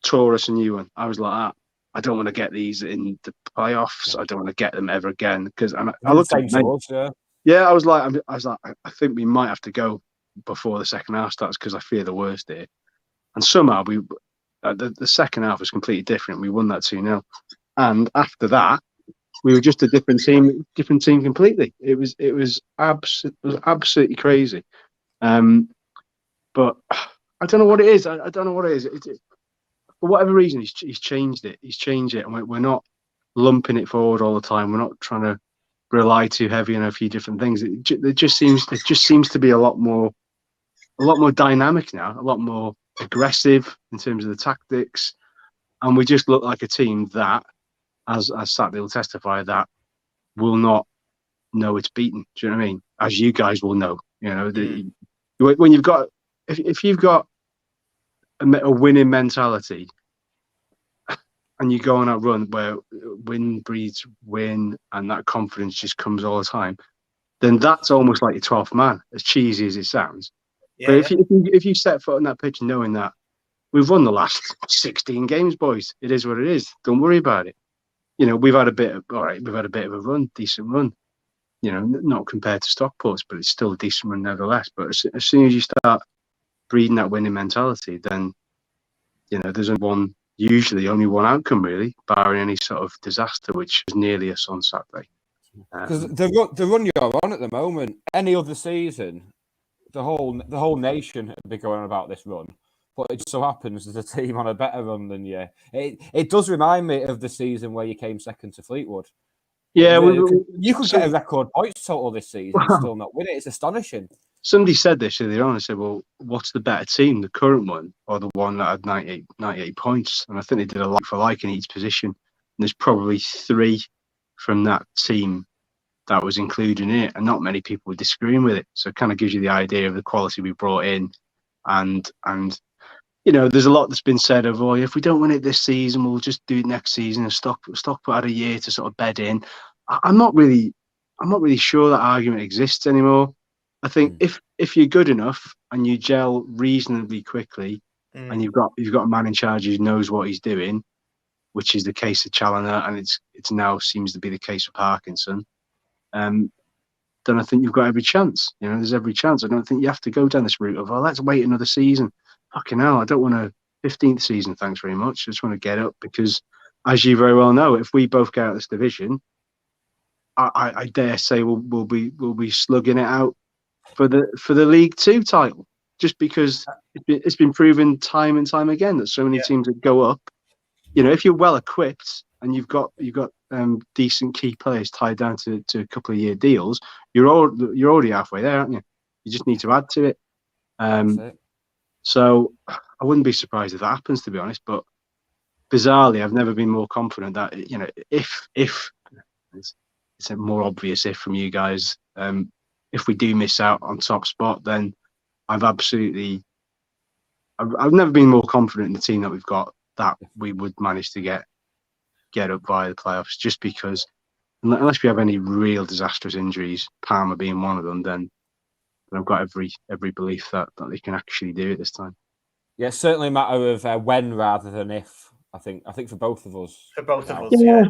tore us a new one. I was like, I don't want to get these in the playoffs. I don't want to get them ever again because I looked at it. Yeah, I was like, I think we might have to go before the second half starts because I fear the worst here. And somehow the second half was completely different. We won that 2-0, and after that, we were just a different team completely. It was absolutely crazy. But I don't know what it is. I don't know what it is. For whatever reason, he's changed it. He's changed it, and we're not lumping it forward all the time. We're not trying to rely too heavy on a few different things. It just seems to be a lot more dynamic now, a lot more aggressive in terms of the tactics, and we just look like a team that, as Saturday will testify, that will not know it's beaten. Do you know what I mean? As you guys will know, you know, when you've got if you've got a winning mentality and you go on a run where win breeds win and that confidence just comes all the time, then that's almost like your 12th man, as cheesy as it sounds. Yeah, but if you set foot on that pitch knowing that we've won the last 16 games, boys, it is what it is. Don't worry about it. You know, we've had a bit of a run, decent run. You know, not compared to Stockport's, but it's still a decent run nevertheless. But as soon as you start breeding that winning mentality, then, you know, there's usually only one outcome, really, barring any sort of disaster, which was nearly us on Saturday.
Because the run you're on at the moment, any other season, the whole nation would be going on about this run. but it just so happens there's a team on a better run than you. It does remind me of the season where you came second to Fleetwood.
Yeah,
You could get a record points total this season and still not win it. It's astonishing.
somebody said this earlier on. I said, well, what's the better team, the current one or the one that had 98 points? And I think they did a like for like in each position. And there's probably 3 from that team that was included in it, and not many people were disagreeing with it. So it kind of gives you the idea of the quality we brought in. And you know, there's a lot that's been said of, oh, if we don't win it this season, we'll just do it next season. And Stockport had a year to sort of bed in. I'm not really sure that argument exists anymore. I think if you're good enough and you gel reasonably quickly, and you've got a man in charge who knows what he's doing, which is the case of Challoner, and it's now seems to be the case with Parkinson, then I think you've got every chance. You know, there's every chance. I don't think you have to go down this route of, oh, let's wait another season. Fucking hell, I don't want a 15th season, thanks very much. I just want to get up because, as you very well know, if we both get out of this division, I dare say we'll be slugging it out for the League Two title, just because it's been proven time and time again that so many teams that go up, you know, if you're well equipped and you've got decent key players tied down to a couple of year deals, you're already halfway there, aren't you? You just need to add to it. So I wouldn't be surprised if that happens, to be honest. But bizarrely, I've never been more confident that, you know, if it's a more obvious if from you guys, if we do miss out on top spot, then I've never been more confident in the team that we've got that we would manage to get up via the playoffs. Just because, unless we have any real disastrous injuries, Palmer being one of them, then I've got every belief that they can actually do it this time.
Yeah, it's certainly a matter of when rather than if. I think for both of us.
For both of us, yeah.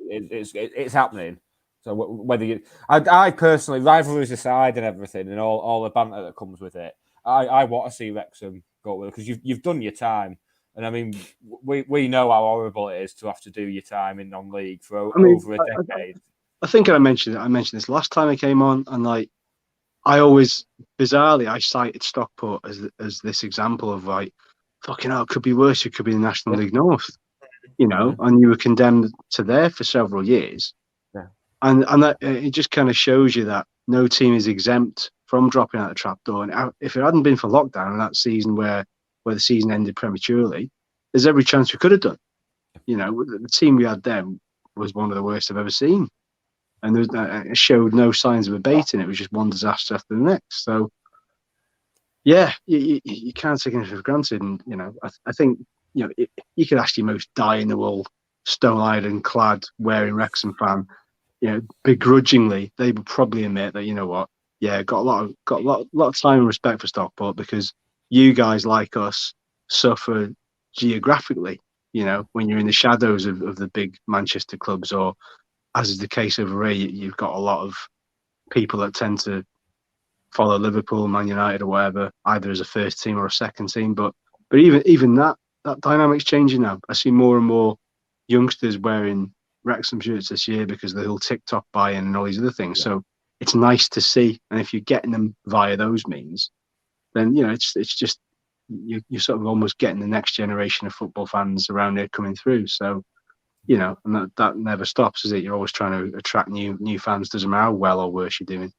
It's happening. So whether you, I personally, rivalries aside and everything, and all the banter that comes with it, I want to see Wrexham go with it because you've done your time, and I mean we know how horrible it is to have to do your time in non-league for over a decade.
I think I mentioned this last time I came on, and like I always bizarrely I cited Stockport as this example of like, fucking hell, it could be worse. It could be the National League North, you know, and you were condemned to there for several years. And that it just kind of shows you that no team is exempt from dropping out the trapdoor. And if it hadn't been for lockdown and that season where the season ended prematurely, there's every chance we could have done. You know, the team we had then was one of the worst I've ever seen, and it showed no signs of abating. It was just one disaster after the next. So, yeah, you can't take anything for granted. And you know, I think you know you could actually most die-in-the-wool, stone-eyed and clad, wearing Wrexham fan. You know, begrudgingly, they would probably admit that, you know what, yeah, got a lot of time and respect for Stockport because you guys like us suffer geographically. You know, when you're in the shadows of the big Manchester clubs, or as is the case over here, you've got a lot of people that tend to follow Liverpool, Man United, or whatever, either as a first team or a second team. But even that dynamic's changing now. I see more and more youngsters wearing Wrexham shirts this year because of the whole TikTok buy-in and all these other things. Yeah. So it's nice to see, and if you're getting them via those means, then you know it's just you're sort of almost getting the next generation of football fans around here coming through. So you know, and that never stops, is it? You're always trying to attract new fans. Doesn't matter how well or worse you're doing.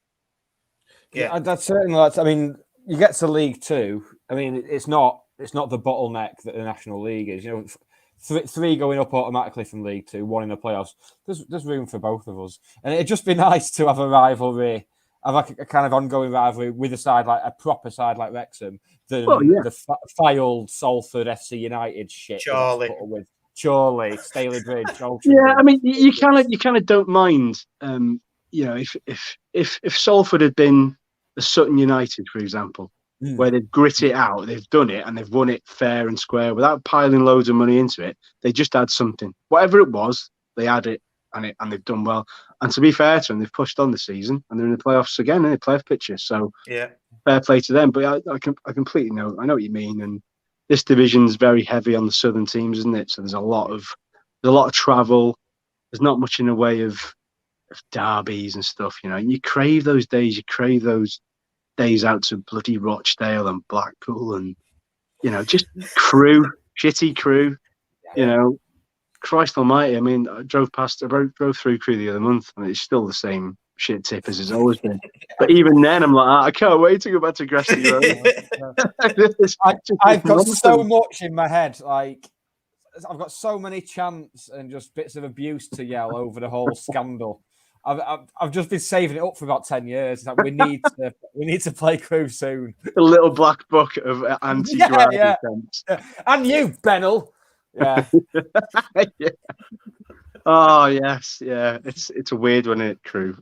Yeah, that's certainly. I mean, you get to League Two. I mean, it's not the bottleneck that the National League is. You know. Three going up automatically from League Two, one in the playoffs. There's room for both of us, and it'd just be nice to have a rivalry, have like a kind of ongoing rivalry with a proper side like Wrexham than the filed Salford FC United shit. With Chorley, Staley Bridge.
Yeah, I mean, you kind of don't mind. You know, if Salford had been the Sutton United, for example, where they've grit it out, they've done it, and they've won it fair and square without piling loads of money into it. They just add something, whatever it was, they add it, and they've done well. And to be fair to them, they've pushed on this season, and they're in the playoffs again in the playoff picture. So yeah, fair play to them. But I completely know what you mean. And this division's very heavy on the southern teams, isn't it? So there's a lot of travel. There's not much in the way of derbies and stuff, you know. And you crave those days. You crave those days out to bloody Rochdale and Blackpool and just shitty crew. Christ Almighty. I mean, I drove through crew the other month, and it's still the same shit tip as it's always been. But even then, I'm like, I can't wait to go back to Grassy Road.
I've got so much in my head. Like, I've got so many chants and just bits of abuse to yell over the whole scandal. I've just been saving it up for about 10 years. Like, we need to play crew soon.
A little black book of anti-grassy chants.
And you, Bennell. Yeah.
Yeah. Oh yes, yeah. It's a weird one, isn't it, crew?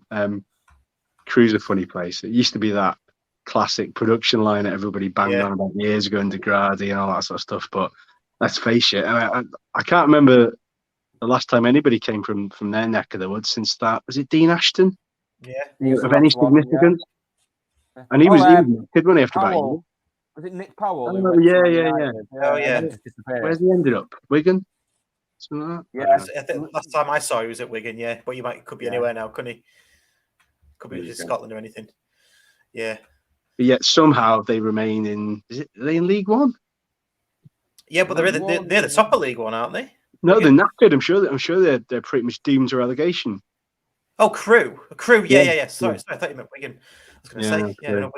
Crew's a funny place. It used to be that classic production line that everybody banged on about years ago, under Grady and all that sort of stuff. But let's face it, I can't remember the last time anybody came from their neck of the woods since that. Was it Dean Ashton?
Yeah.
Of any significance? Yeah. And he was kid when he after about a year.
Was it Nick Powell?
Oh, yeah.
Oh, yeah.
Where's he ended up? Wigan? Something like that?
Yeah. I think last time I saw he was at Wigan, but could be anywhere now, couldn't he? Could be in Scotland or anything. Yeah.
But yet somehow they remain in. Are they in League One?
Yeah, but they're the top of League One, aren't they?
No, they're knackered. I'm sure they're pretty much doomed to relegation.
Oh, crew. Yeah. Sorry, I thought you meant Wigan. I was going to say, no,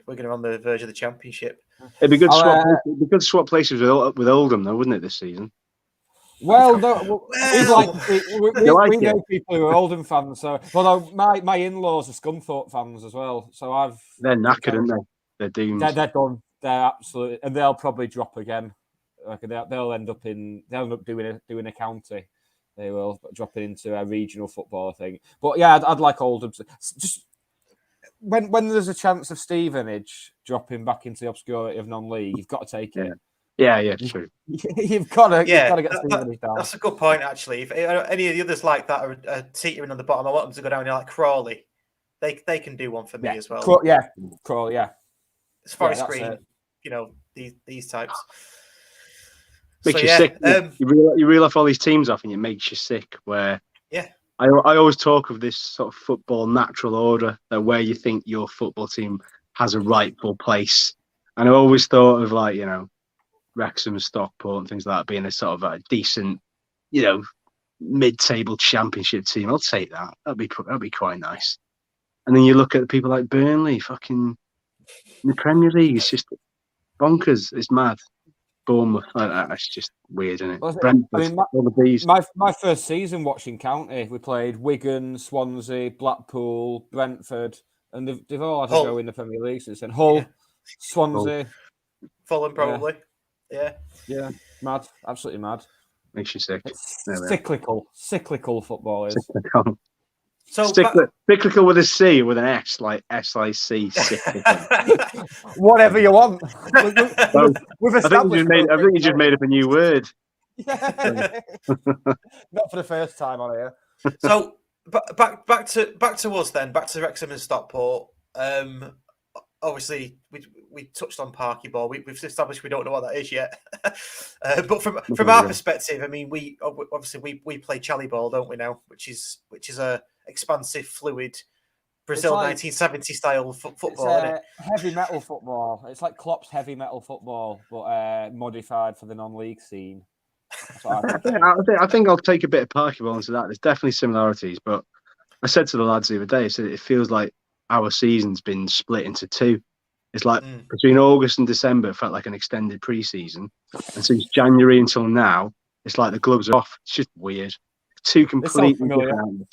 Wigan are on the verge of the Championship.
It'd be good to swap places with Oldham, though, wouldn't it, this season?
Well, we know people who are Oldham fans. So, although my in-laws are Scunthorpe fans as well, so
they're knackered, aren't they? They're doomed.
They're done. They're absolutely, and they'll probably drop again. Like they'll end up doing a county. They will dropping into a regional football, I think. But yeah, I'd like Oldham. Just when there's a chance of Stevenage dropping back into the obscurity of non-league, you've got to take it.
Yeah, true.
You've got to get Stevenage down.
That's a good point, actually. If any of the others like that are teetering on the bottom, I want them to go down like Crawley. They can do one for me as well.
Crawley, yeah.
As far as Green, these types.
Makes you sick. You reel off all these teams off, and it makes you sick. Where I always talk of this sort of football natural order, that where you think your football team has a rightful place. And I always thought of Wrexham, Stockport, and things like that being a sort of a decent, mid-table championship team. I'll take that. That'd be quite nice. And then you look at people like Burnley, fucking in the Premier League. It's just bonkers. It's mad. Bournemouth, it's just weird, isn't it? Brentford, all the bees.
My first season watching County, we played Wigan, Swansea, Blackpool, Brentford, and they've all had to go in the Premier League since then. Hull, Swansea,
Fulham, probably. Yeah,
mad, absolutely mad.
Makes you sick.
Cyclical football is.
So
cyclical with a C or with an S, like SIC.
Whatever you want. We've established.
I think you just made up a new word.
Not for the first time on here.
So back to us then. Back to Wrexham and Stockport. Obviously, we touched on Parky Ball. We've established we don't know what that is yet. But from our perspective, I mean, we play Chally Ball, don't we now? Which is a expansive, fluid Brazil 1970 style football. Isn't it?
Heavy metal football. It's like Klopp's heavy metal football, but modified for the non-league scene.
I think I'll take a bit of Parky Ball into that. There's definitely similarities, but I said to the lads the other day, I said it feels like our season's been split into two. It's like between August and December, it felt like an extended pre-season, and since January until now, it's like the gloves are off. It's just weird. Two completely different.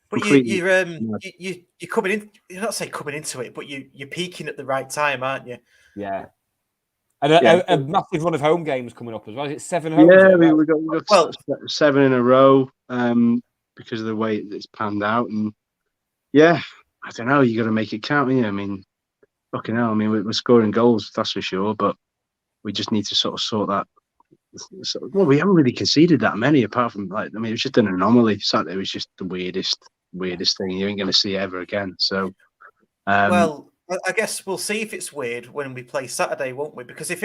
But you're coming in. You're not saying coming into it, but you're peaking at the right time, aren't you?
Yeah. And a massive run of home games coming up as well. Is it 7 home?
Yeah, we got 7 in a row because of the way it's panned out. And yeah, I don't know. You got to make it count, I mean, fucking hell. I mean, we're scoring goals, that's for sure. But we just need to sort that. Well, we haven't really conceded that many, apart from it was just an anomaly. Saturday was just the weirdest thing you ain't going to see ever again. So,
well, I guess we'll see if it's weird when we play Saturday, won't we? Because if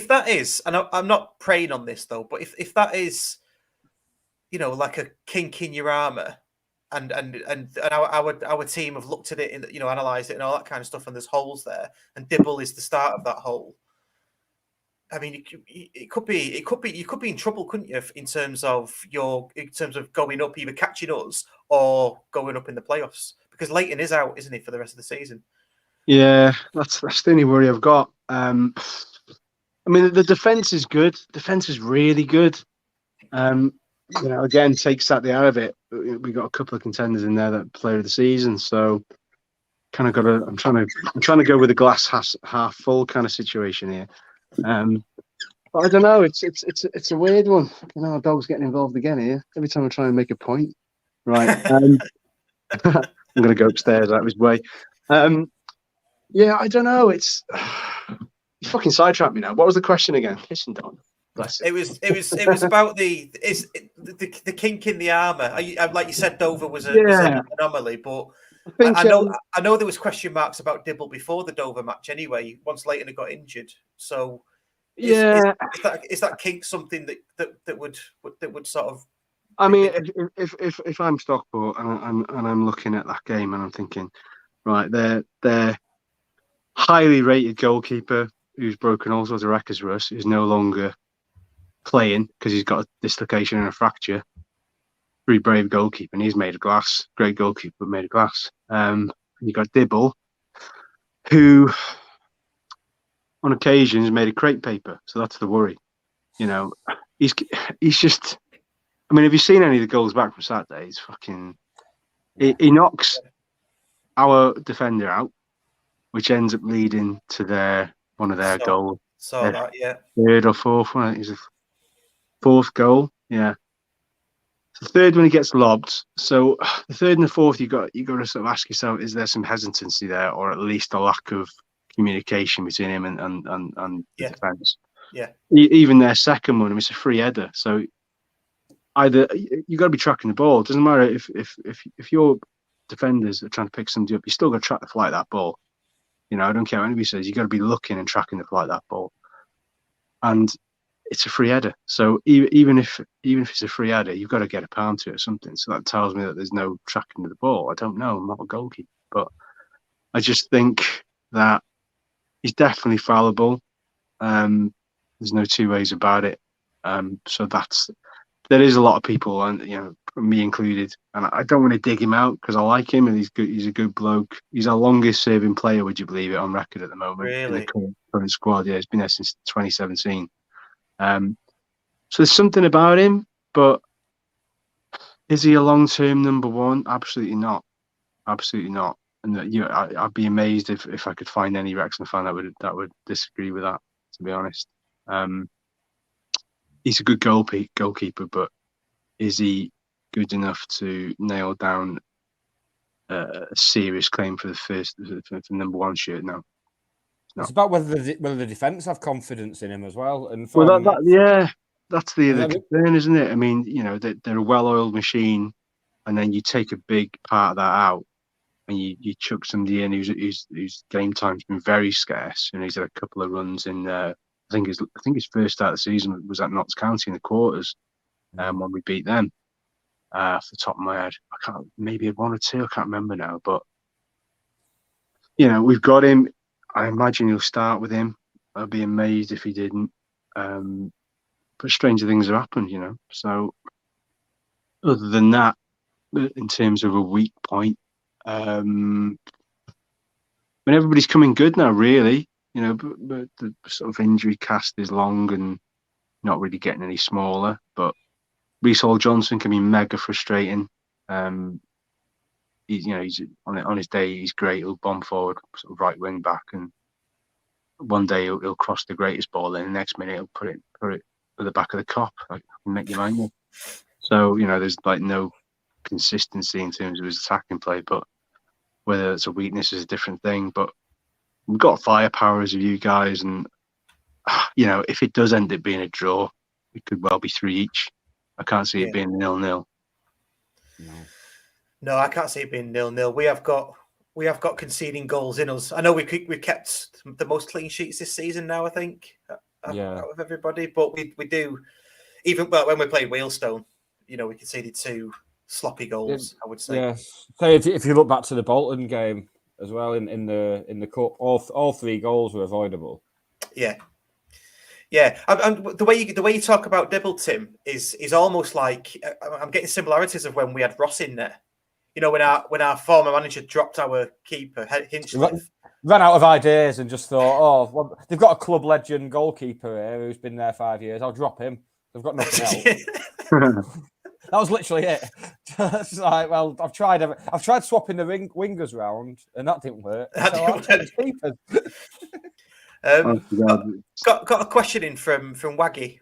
that is, and I'm not preying on this though, but if that is, like a kink in your armor, and our team have looked at it, analysed it, and all that kind of stuff, and there's holes there, and Dibble is the start of that hole. I mean, it could be you could be in trouble, couldn't you, in terms of going up, either catching us or going up in the playoffs, because Leighton is out, isn't he, for the rest of the season?
Yeah, that's the only worry I've got. I mean, the defense is good. Defense is really good. Again, takes that out of it. We got a couple of contenders in there that player of the season, so kind of got to. I'm trying to go with a glass half full kind of situation here. But I don't know. It's a weird one. Our dog's getting involved again here. Every time I try and make a point, right? I'm going to go upstairs out of his way. Yeah, I don't know. It's you fucking sidetracked me now. What was the question again? Listen, Don. Bless
it was about the kink in the armour. Like you said, Dover was an anomaly, but I know there was question marks about Dibble before the Dover match anyway. Once Leighton had got injured, so is that kink something that would sort of?
I mean, if I'm Stockport and I'm looking at that game and I'm thinking, right, they're highly rated goalkeeper who's broken all sorts of records for us is no longer playing because he's got a dislocation and a fracture. Very brave goalkeeper, and he's made of glass. Great goalkeeper, but made of glass. You got Dibble, who on occasions made of crepe paper, so that's the worry. He's just. I mean, have you seen any of the goals back from Saturday? He's fucking. He knocks our defender out, which ends up leading to one of their goals.
Saw that, yeah.
Third or fourth one. I think it's a fourth goal. Yeah. The third one he gets lobbed. So the third and the fourth, you got to sort of ask yourself: is there some hesitancy there, or at least a lack of communication between him and the defence?
Yeah.
Even their second one, it's a free header. So either you got to be tracking the ball. It doesn't matter if your defenders are trying to pick somebody up, you still got to track the flight of that ball. I don't care what anybody says. You got to be looking and tracking the flight of that ball. And it's a free header. So even if it's a free header, you've got to get a pound to it or something. So that tells me that there's no tracking of the ball. I don't know. I'm not a goalkeeper, but I just think that he's definitely fallible. There's no two ways about it. So there is a lot of people, and me included, and I don't want to dig him out because I like him and he's good. He's a good bloke. He's our longest serving player, would you believe it, on record at the moment in the current squad. Yeah, he's been there since 2017. So there's something about him, but is he a long-term number one? Absolutely not. Absolutely not. And I'd be amazed if I could find any Wrexham fan that would disagree with that. To be honest, he's a good goalkeeper, but is he good enough to nail down a serious claim for the number one shirt? No.
It's about whether the defence have confidence in him as well. And
that's the other concern, isn't it? I mean, they're a well-oiled machine, and then you take a big part of that out, and you chuck somebody in whose game time's been very scarce, and he's had a couple of runs in. I think his first start of the season was at Notts County in the quarters, when we beat them. Off the top of my head, maybe one or two, I can't remember now. But we've got him. I imagine he'll start with him. I'd be amazed if he didn't. But stranger things have happened, So other than that, in terms of a weak point, when everybody's coming good now, really, but the sort of injury cast is long and not really getting any smaller. But Reece Hall-Johnson can be mega frustrating. He's on his day, he's great. He'll bomb forward, sort of right wing back, and one day he'll cross the greatest ball, and the next minute he'll put it at the back of the cop, like make your mind up. So there's like no consistency in terms of his attacking play, but whether it's a weakness is a different thing. But we've got firepower as you guys, and if it does end up being a draw, it could well be 3 each. I can't see it being 0-0.
No, I can't see it being 0-0. We have got conceding goals in us. I know we kept the most clean sheets this season now, I think, out of everybody. But we do, even when we played Wealdstone, we conceded 2 sloppy goals, I would say.
Yes. So if you look back to the Bolton game as well in the cup, all 3 goals were avoidable.
Yeah, Yeah, and the way you talk about Dibble, Tim, is almost like I'm getting similarities of when we had Ross in there. You know, when our former manager dropped our keeper, Hinchliffe.
Ran out of ideas and just thought, oh, well, they've got a club legend goalkeeper here who's been there 5 years. I'll drop him. They've got nothing else. That was literally it. Just like, well, I've tried swapping the wingers round, and that didn't work. I'll change keepers.
Got a question in from Waggy,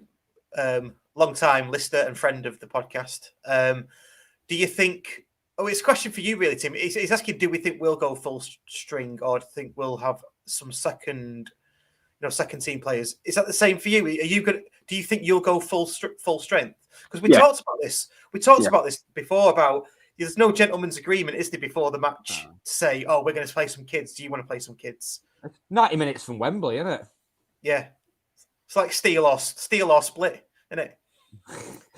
long time listener and friend of the podcast. Do you think? Oh, it's a question for you, really, Tim. He's asking: do we think we'll go full string, or do you think we'll have some second team players? Is that the same for you? Are you good? Do you think you'll go full strength? Because we talked about this. We talked about this before. About there's no gentleman's agreement, is there, before the match to say, "Oh, we're going to play some kids. Do you want to play some kids?"
90 minutes from Wembley, isn't it?
Yeah, it's like steal or split, isn't it?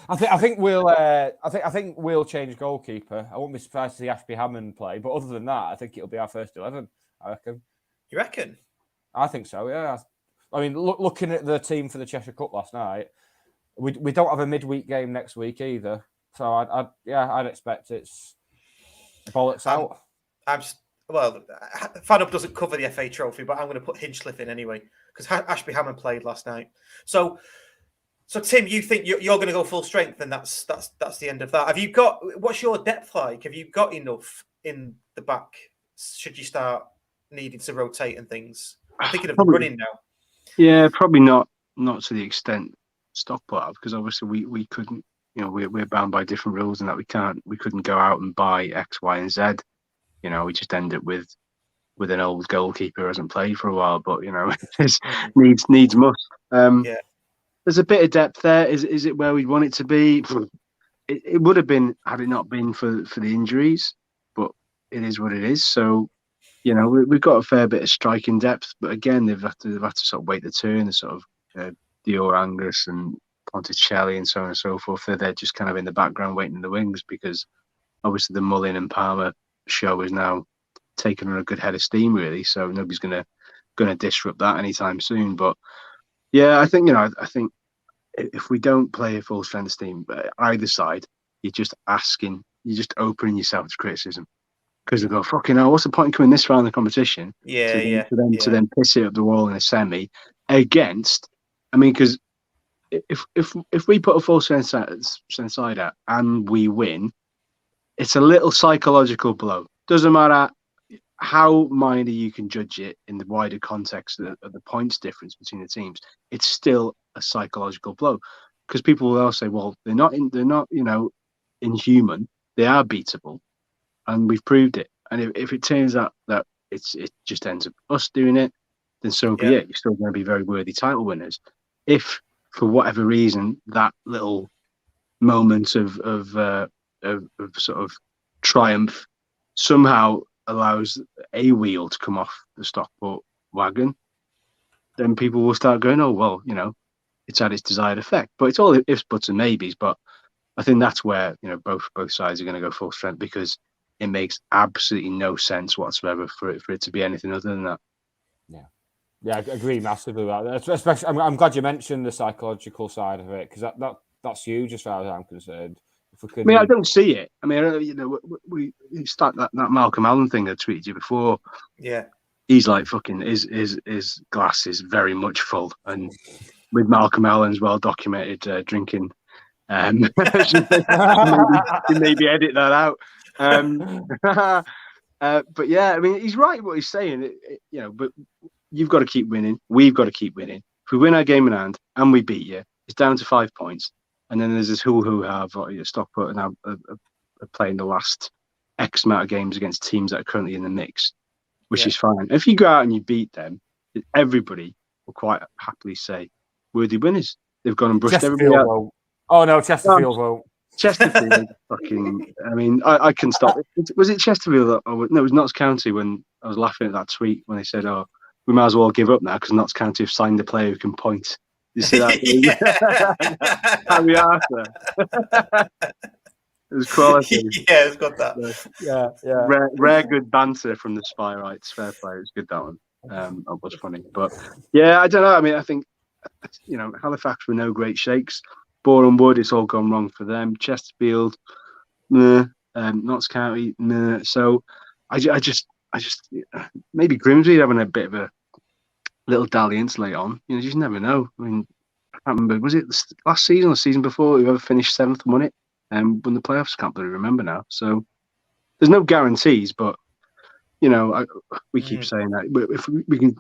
I think we'll change goalkeeper. I won't be surprised to see Ashby Hammond play, but other than that, I think it'll be our first 11. I reckon.
You reckon?
I think so. Yeah. I mean, looking at the team for the Cheshire Cup last night, we don't have a midweek game next week either. So I'd expect it's bollocks out.
FanUp doesn't cover the FA Trophy, but I'm going to put Hinchliffe in anyway because Ashby Hammond played last night. So Tim, you think you're going to go full strength, and that's the end of that. Have you got? What's your depth like? Have you got enough in the back? Should you start needing to rotate and things? I'm thinking of running now.
Yeah, probably not to the extent Stockport have, because obviously we couldn't. You know, we're bound by different rules, and that we couldn't go out and buy X, Y, and Z. You know, we just end up with an old goalkeeper who hasn't played for a while, but you know, needs must. There's a bit of depth there. Is it where we'd want it to be? It would have been had it not been for the injuries, but it is what it is. So, you know, we've got a fair bit of striking depth, but again, they've had to sort of wait the turn. The sort of Dior Angus and Ponticelli and so on and so forth. They're just kind of in the background waiting in the wings, because obviously the Mullin and Palmer show is now taken on a good head of steam, really. So nobody's gonna disrupt that anytime soon. But yeah, I think if we don't play a full strength team, either side, you're just opening yourself to criticism, because they go, fucking hell, what's the point in coming this far in the competition? To then piss it up the wall in a semi against. I mean, because if we put a full strength side out and we win, it's a little psychological blow. Doesn't matter how minor you can judge it in the wider context of the points difference between the teams. It's still a psychological blow, because people will all say, well, they're not inhuman. They are beatable, and we've proved it. And if it turns out that it just ends up us doing it, then so be it. You're still going to be very worthy title winners. If for whatever reason that little moment of sort of triumph somehow allows a wheel to come off the Stockport wagon, then people will start going, oh, well, you know, it's had its desired effect. But it's all ifs, buts and maybes. But I think that's where, you know, both sides are going to go full strength, because it makes absolutely no sense whatsoever for it to be anything other than that.
Yeah, I agree massively with that. Especially, I'm glad you mentioned the psychological side of it, because that's huge as far as I'm concerned.
I mean, I don't see it. I mean, you know, we start that Malcolm Allen thing I tweeted you before.
Yeah,
he's like fucking his glass is very much full, and with Malcolm Allen's well documented drinking, maybe edit that out. But yeah, I mean, he's right what he's saying. You know, but you've got to keep winning. We've got to keep winning. If we win our game in hand and we beat you, it's down to 5 points. And then there's this have Stockport now are playing the last X amount of games against teams that are currently in the mix, which is fine. If you go out and you beat them, everybody will quite happily say worthy winners. They've gone and brushed everybody out.
Oh no, Chesterfield won't.
Chesterfield, fucking. I mean, I can stop. Was it Chesterfield? No, it was Notts County when I was laughing at that tweet when they said, "Oh, we might as well give up now because Notts County have signed a player who can point." You see that? Harry Arthur. It was quality.
Yeah, it's got that.
Yeah.
Rare good banter from the Spy Rights. Fair play. It was good, that one. That was funny. But yeah, I don't know. I mean, I think Halifax were no great shakes. Boreham Wood, it's all gone wrong for them. Chesterfield, meh. Notts County, meh. So I just maybe Grimsby having a bit of a little dalliance late on. You just never know. I mean, I can't remember. Was it last season or the season before? Whoever finished 7th won it and won the playoffs. Can't really remember now. So there's no guarantees, but we keep saying that. But if we can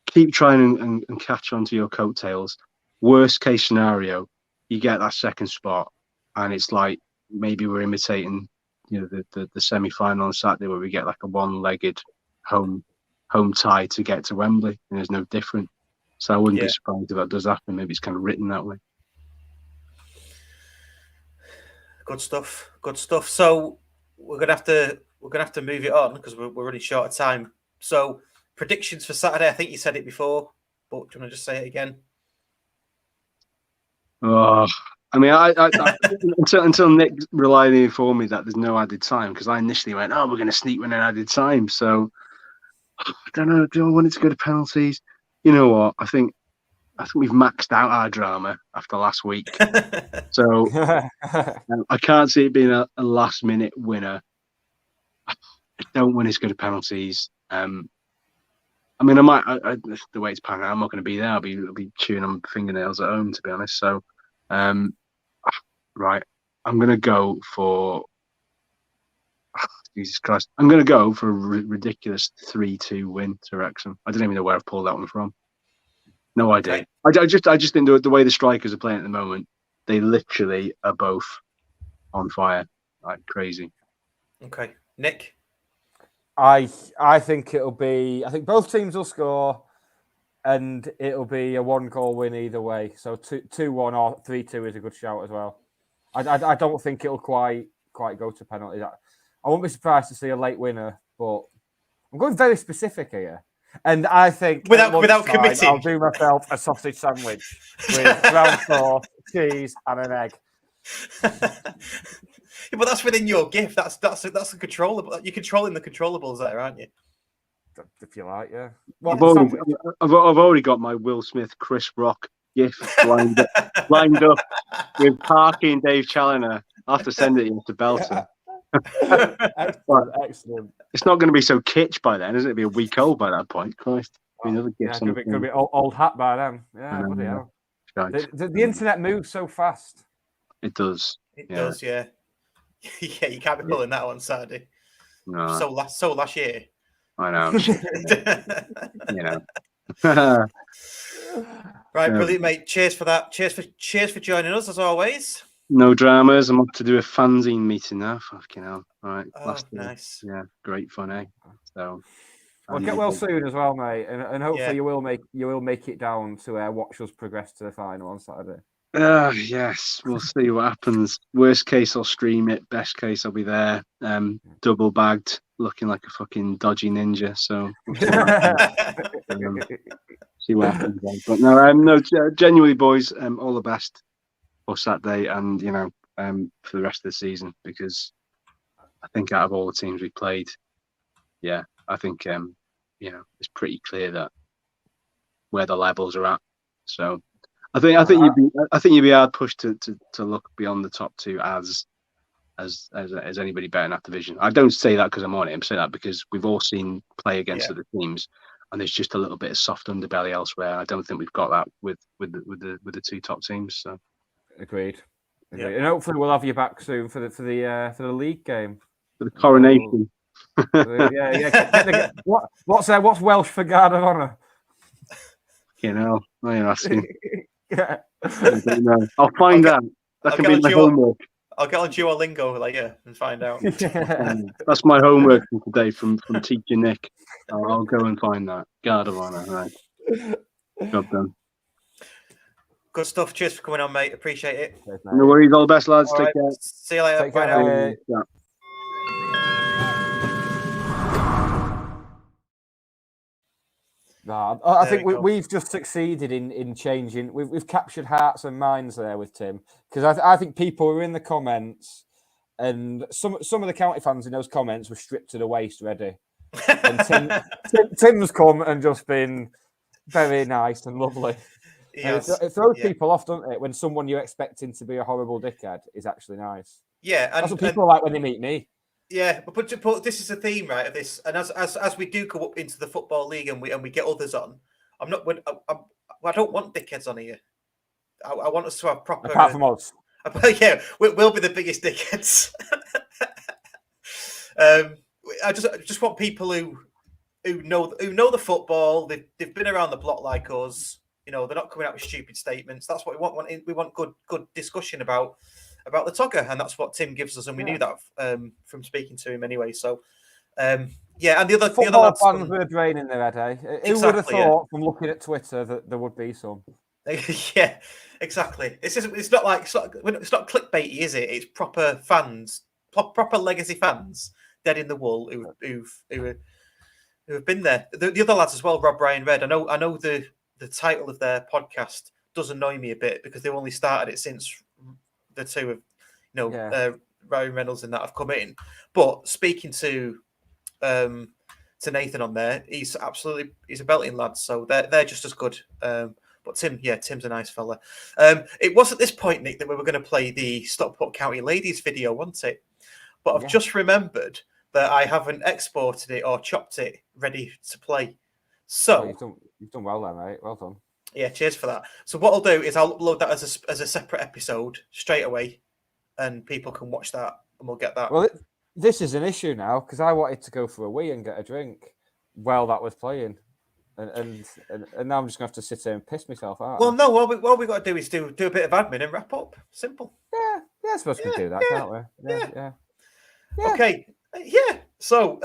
keep trying and catch on to your coattails, worst case scenario, you get that second spot, and it's like maybe we're imitating, the semi-final on Saturday where we get like a one-legged home tie to get to Wembley, and there's no different. So I wouldn't be surprised if that does happen. Maybe it's kind of written that way.
Good stuff. So we're gonna have to move it on because we're running short of time. So predictions for Saturday. I think you said it before, but do you want to just say it again?
Oh, I mean, I until Nick reliably informed me that there's no added time, because I initially went, "Oh, we're going to sneak in an added time." So I don't know. Do I want it to go to penalties? You know what? I think we've maxed out our drama after last week. So I can't see it being a last-minute winner. I don't want it to go to penalties. I mean, I might. The way it's panning out, I'm not going to be there. I'll be chewing on fingernails at home, to be honest. So, right, I'm going to go for. Jesus Christ! I'm going to go for a ridiculous 3-2 win to Wrexham. I don't even know where I've pulled that one from. No idea. I just think the way the strikers are playing at the moment, they literally are both on fire, like crazy.
Okay, Nick.
I think it'll be. I think both teams will score, and it'll be a 1-goal win either way. So 2-1 or 3-2 is a good shout as well. I don't think it'll quite go to penalties. I won't be surprised to see a late winner, but I'm going very specific here. And I think
without committing,
I'll do myself a sausage sandwich with brown sauce, cheese, and an egg.
But that's within your gift. That's a controllable. You're controlling the controllables there, aren't you?
If you like, yeah.
I've already got my Will Smith, Chris Rock gift lined up with Parky and Dave Challoner. I'll have to send it to Belton.
Excellent.
It's not going to be so kitsch by then, is it? It'll be a week old by that point. Christ.
Could be old hat by then. Yeah, bloody hell. The internet moves so fast.
It does.
It does, yeah. Yeah, you can't be pulling that on Saturday.
No.
So last year.
I know.
Right, brilliant, mate. Cheers for that. Cheers for joining us as always.
No dramas. I'm off to do a fanzine meeting now. Fucking hell. All right.
Oh, nice.
Yeah, great fun, eh? So
well, get well soon as well, mate, and hopefully you will make it down to watch us progress to the final on Saturday.
Yes, we'll see what happens. Worst case, I'll stream it. Best case, I'll be there, double bagged, looking like a fucking dodgy ninja. So we'll see what happens. But no, genuinely, boys, all the best for Saturday, and for the rest of the season, because I think out of all the teams we played, I think it's pretty clear that where the levels are at. So I think you'd be hard pushed to look beyond the top two as anybody better in that division. I don't say that because I'm on it. I'm saying that because we've all seen play against other teams, and there's just a little bit of soft underbelly elsewhere. I don't think we've got that with the two top teams. So
agreed. Yeah. And hopefully we'll have you back soon for the league game,
for the coronation.
What's Welsh for guard of honour?
Now you're asking. I don't know. I'll find out. That can be my homework.
I'll get on Duolingo and find out.
That's my homework for today from teacher Nick. I'll go and find that. Guard of honour. Right. Job done.
Good stuff. Cheers for coming on, mate. Appreciate it.
No worries. All the best, lads. Take care.
See you later. Bye now.
Yeah.
No, I think we've just succeeded in changing. We've captured hearts and minds there with Tim, because I think people were in the comments, and some of the county fans in those comments were stripped to the waist ready. And Tim's come and just been very nice and lovely. And it throws people off, doesn't it? When someone you're expecting to be a horrible dickhead is actually nice.
Yeah,
that's what people are like when they meet me.
Yeah, but this is the theme, right? Of this, and as we do go up into the football league and we get others on, I don't want dickheads on here. I want us to have proper.
Apart from us.
Yeah, we'll be the biggest dickheads. I just want people who know the football. They've been around the block like us. You know, they're not coming out with stupid statements. That's what we want. We want good discussion about the Togger, and that's what Tim gives us, and we knew that from speaking to him anyway. So, and the other lads
fans with a brain in their head, eh? Who would have thought from looking at Twitter that there would be some?
Yeah, exactly. It's not clickbaity, is it? It's proper fans, proper legacy fans, dead in the wool who have been there. The other lads as well, Rob, Ryan, Red. I know the title of their podcast does annoy me a bit because they've only started it since the two of Ryan Reynolds and that have come in. But speaking to Nathan on there, he's a belting lad, so they're just as good. But Tim's a nice fella. It was at this point, Nick, that we were going to play the Stockport County ladies video, wasn't it? But I've just remembered that I haven't exported it or chopped it ready to play. So
you've done well there, mate. Well done.
Yeah, cheers for that. So what I'll do is I'll upload that as a separate episode straight away, and people can watch that, and we'll get that.
Well, this is an issue now because I wanted to go for a wee and get a drink while that was playing. And now I'm just gonna have to sit there and piss myself out.
Well, no. What we got to do is do a bit of admin and wrap up. Simple.
Yeah. I suppose we can do that, can't we? Yeah.
Okay. Yeah. So,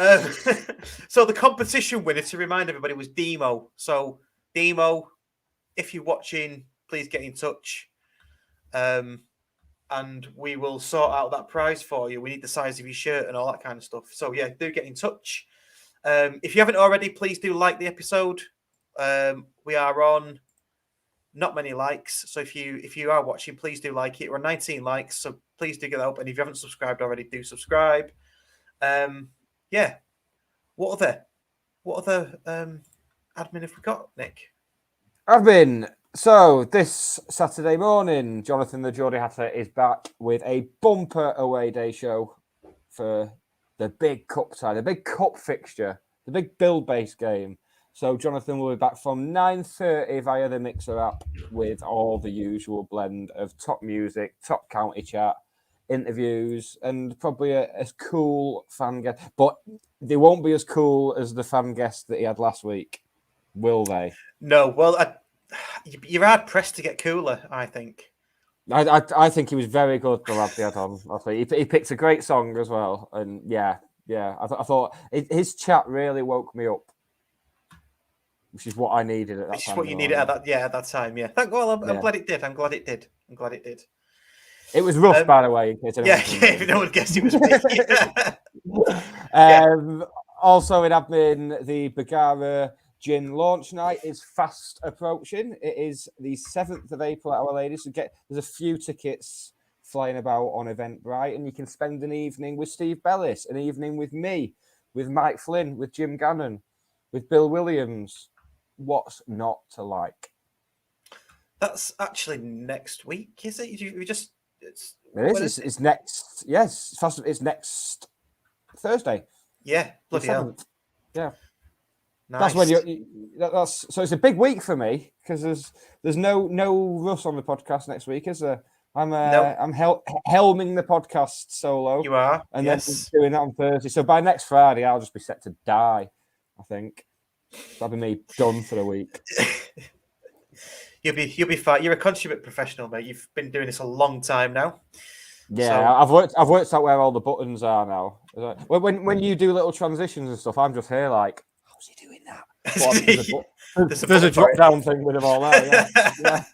so the competition winner, to remind everybody, was Demo. So, Demo, if you're watching, please get in touch, and we will sort out that prize for you. We need the size of your shirt and all that kind of stuff. So, yeah, do get in touch. If you haven't already, please do like the episode. We are on not many likes, so if you are watching, please do like it. We're on 19 likes, so please do get that up. And if you haven't subscribed already, do subscribe. What other admin have we got, Nick?
Admin. So this Saturday morning, Jonathan the Geordie Hatter is back with a bumper away day show for the big cup tie, the big cup fixture, the big build-based game. So Jonathan will be back from 9:30 via the Mixer app with all the usual blend of top music, top county chat, interviews, and probably a cool fan guest. But they won't be as cool as the fan guest that he had last week, will they?
No. Well, you're hard pressed to get cooler, I think.
I think he was very good, the lad they had on. He picked a great song as well, and I thought his chat really woke me up, which is what I needed at that time.
Which is what you needed at that time. Yeah. I'm glad it did. I'm glad it did. It
was rough, by the way. In case
if no one guessed it was me.
Also in admin, the Bagara Gin launch night is fast approaching. It is the 7th of April at Our Lady. So there's a few tickets flying about on Eventbrite, and you can spend an evening with Steve Bellis, an evening with me, with Mike Flynn, with Jim Gannon, with Bill Williams. What's not to like?
That's actually next week, is it?
It's next. Yes, it's next Thursday.
Yeah, bloody hell.
Yeah.
Nice.
That's when so it's a big week for me because there's no Russ on the podcast next week, is there? I'm helming the podcast solo.
You are,
and then doing that on Thursday. So by next Friday, I'll just be set to die. I think that'll be me done for the week.
You'll be fine. You're a consummate professional, mate. You've been doing this a long time now.
Yeah, so... I've worked out where all the buttons are now. When you do little transitions and stuff, I'm just here like, how's he doing that? There's a drop down thing with him all there. Yeah.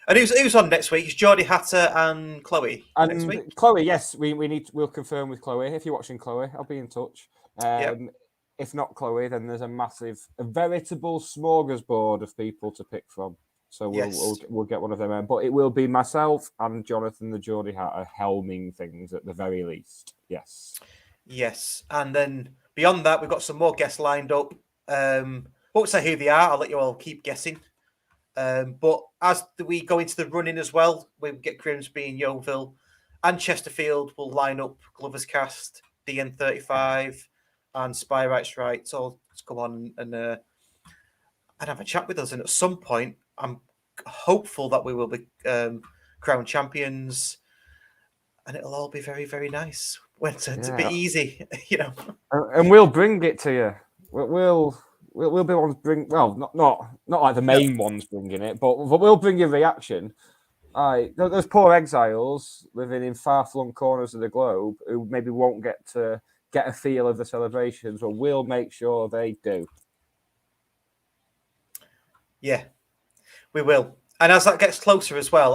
And who's on next week? It's Geordie Hatter and Chloe next week.
Chloe, yes, we'll confirm with Chloe. If you're watching Chloe, I'll be in touch. If not Chloe, then there's a veritable smorgasbord of people to pick from. So we'll get one of them in. But it will be myself and Jonathan the Geordie Hatter helming things at the very least. Yes.
Yes. And then beyond that, we've got some more guests lined up. won't say who they are. I'll let you all keep guessing. But as we go into the running as well, we get Grimsby and Yeovil and Chesterfield will line up Glover's Cast, DN35 and Spy Rights Rights all to come on and have a chat with us. And at some point, I'm hopeful that we will be crowned champions and it'll all be very, very nice. It's a bit easy, you know.
And we'll bring it to you. We'll be ones bring. Well, not like the main ones bringing it, but we'll bring you reaction. Those poor exiles living in far-flung corners of the globe who maybe won't get to get a feel of the celebrations, but we'll make sure they do.
Yeah, we will. And as that gets closer as well,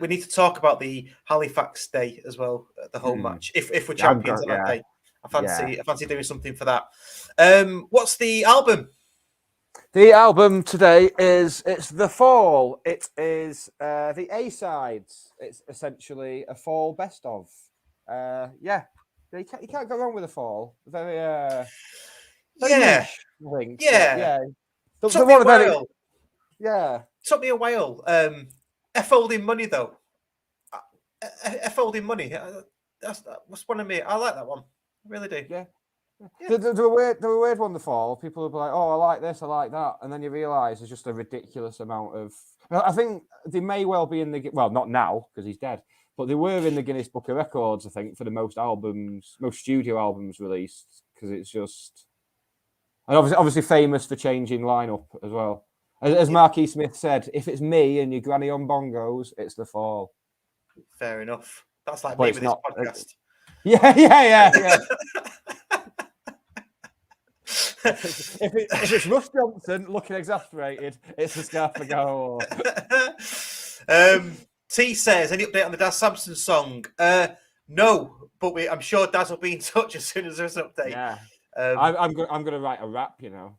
we need to talk about the Halifax Day as well, the home match. If we're champions on that day, I fancy doing something for that. What's the album?
The album today it's The Fall. It is the A-sides. It's essentially a fall best of. You can't go wrong with The Fall. Very niche, I think.
Yeah.
Took me a while. Yeah.
Took me a while. F-folding money though. F-folding money. That's one of me. I like that one. I really do.
Yeah. They're a weird one, The Fall. People will be like, oh, I like this, I like that. And then you realise there's just a ridiculous amount of... I think they may well be in the... Well, not now, because he's dead. But they were in the Guinness Book of Records, I think, for the most studio albums released. Because it's just... And obviously famous for changing lineup as well. As Marquis Smith said, if it's me and your granny on bongos, it's The Fall.
Fair enough. That's like me with this podcast.
Yeah. if it's Russ Johnson looking exasperated, it's the Scarf McGowan.
T says, any update on the Daz Sampson song? No, but I'm sure Daz will be in touch as soon as there's an update.
Yeah. I'm going to write a rap, you know.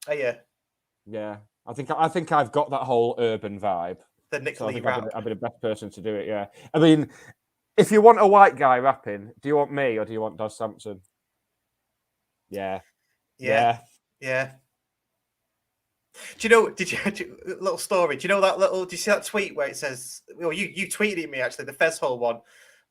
Oh yeah.
Yeah, I think I've got that whole urban vibe.
The Nick Lee rap.
I'd be the best person to do it. Yeah, I mean, if you want a white guy rapping, do you want me or do you want Daz Sampson? Yeah.
Do you know? Little story? Do you know that little? Do you see that tweet where it says? Well, you tweeted at me actually. The Fezhole one.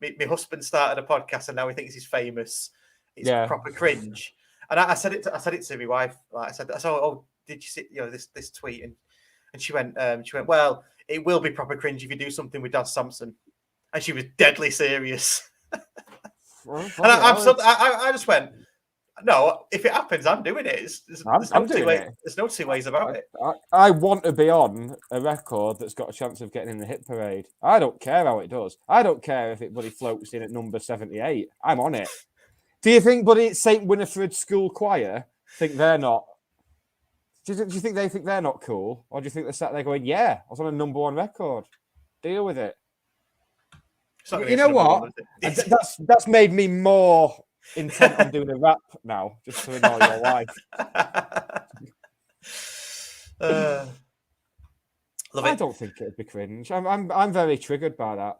My husband started a podcast and now he thinks he's famous. It's proper cringe. And I said it to my wife. Like I said, oh, did you see this tweet? And she went, well, it will be proper cringe if you do something with Daz Sampson. And she was deadly serious. And I just went, no, if it happens, I'm doing it. There's no two ways about it.
I want to be on a record that's got a chance of getting in the hit parade. I don't care how it does. I don't care if it bloody floats in at number 78. I'm on it. Do you think, buddy, St. Winifred School Choir think they're not? Do you think they think they're not cool? Or do you think they're sat there going, yeah, I was on a number one record. Deal with it. You know what? That's made me more intent on doing a rap now, just to annoy your wife. I don't think it'd be cringe. I'm very triggered by that.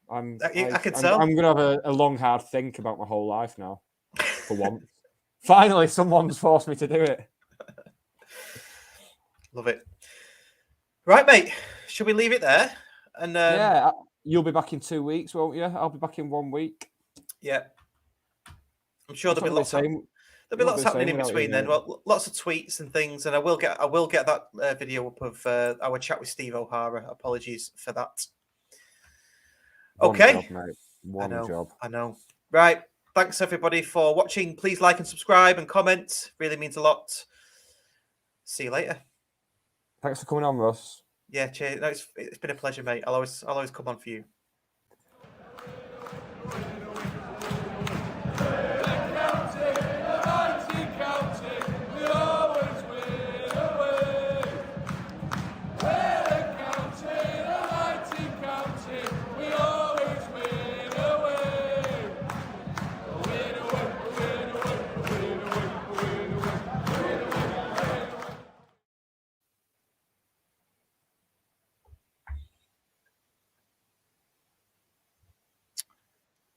I can tell. I'm going to have a long, hard think about my whole life now. For once. Finally, someone's forced me to do it.
Love it. Right, mate. Should we leave it there? And
yeah, you'll be back in 2 weeks, won't you? I'll be back in 1 week.
Yeah. I'm sure there'll be lots happening in between then. Well, lots of tweets and things, and I will get that video up of our chat with Steve O'Hara. Apologies for that. Okay.
One job, mate. One job.
I know. Right. Thanks everybody for watching. Please like and subscribe and comment. Really means a lot. See you later.
Thanks for coming on, Russ.
Yeah, cheers. No, it's been a pleasure, mate. I'll always come on for you.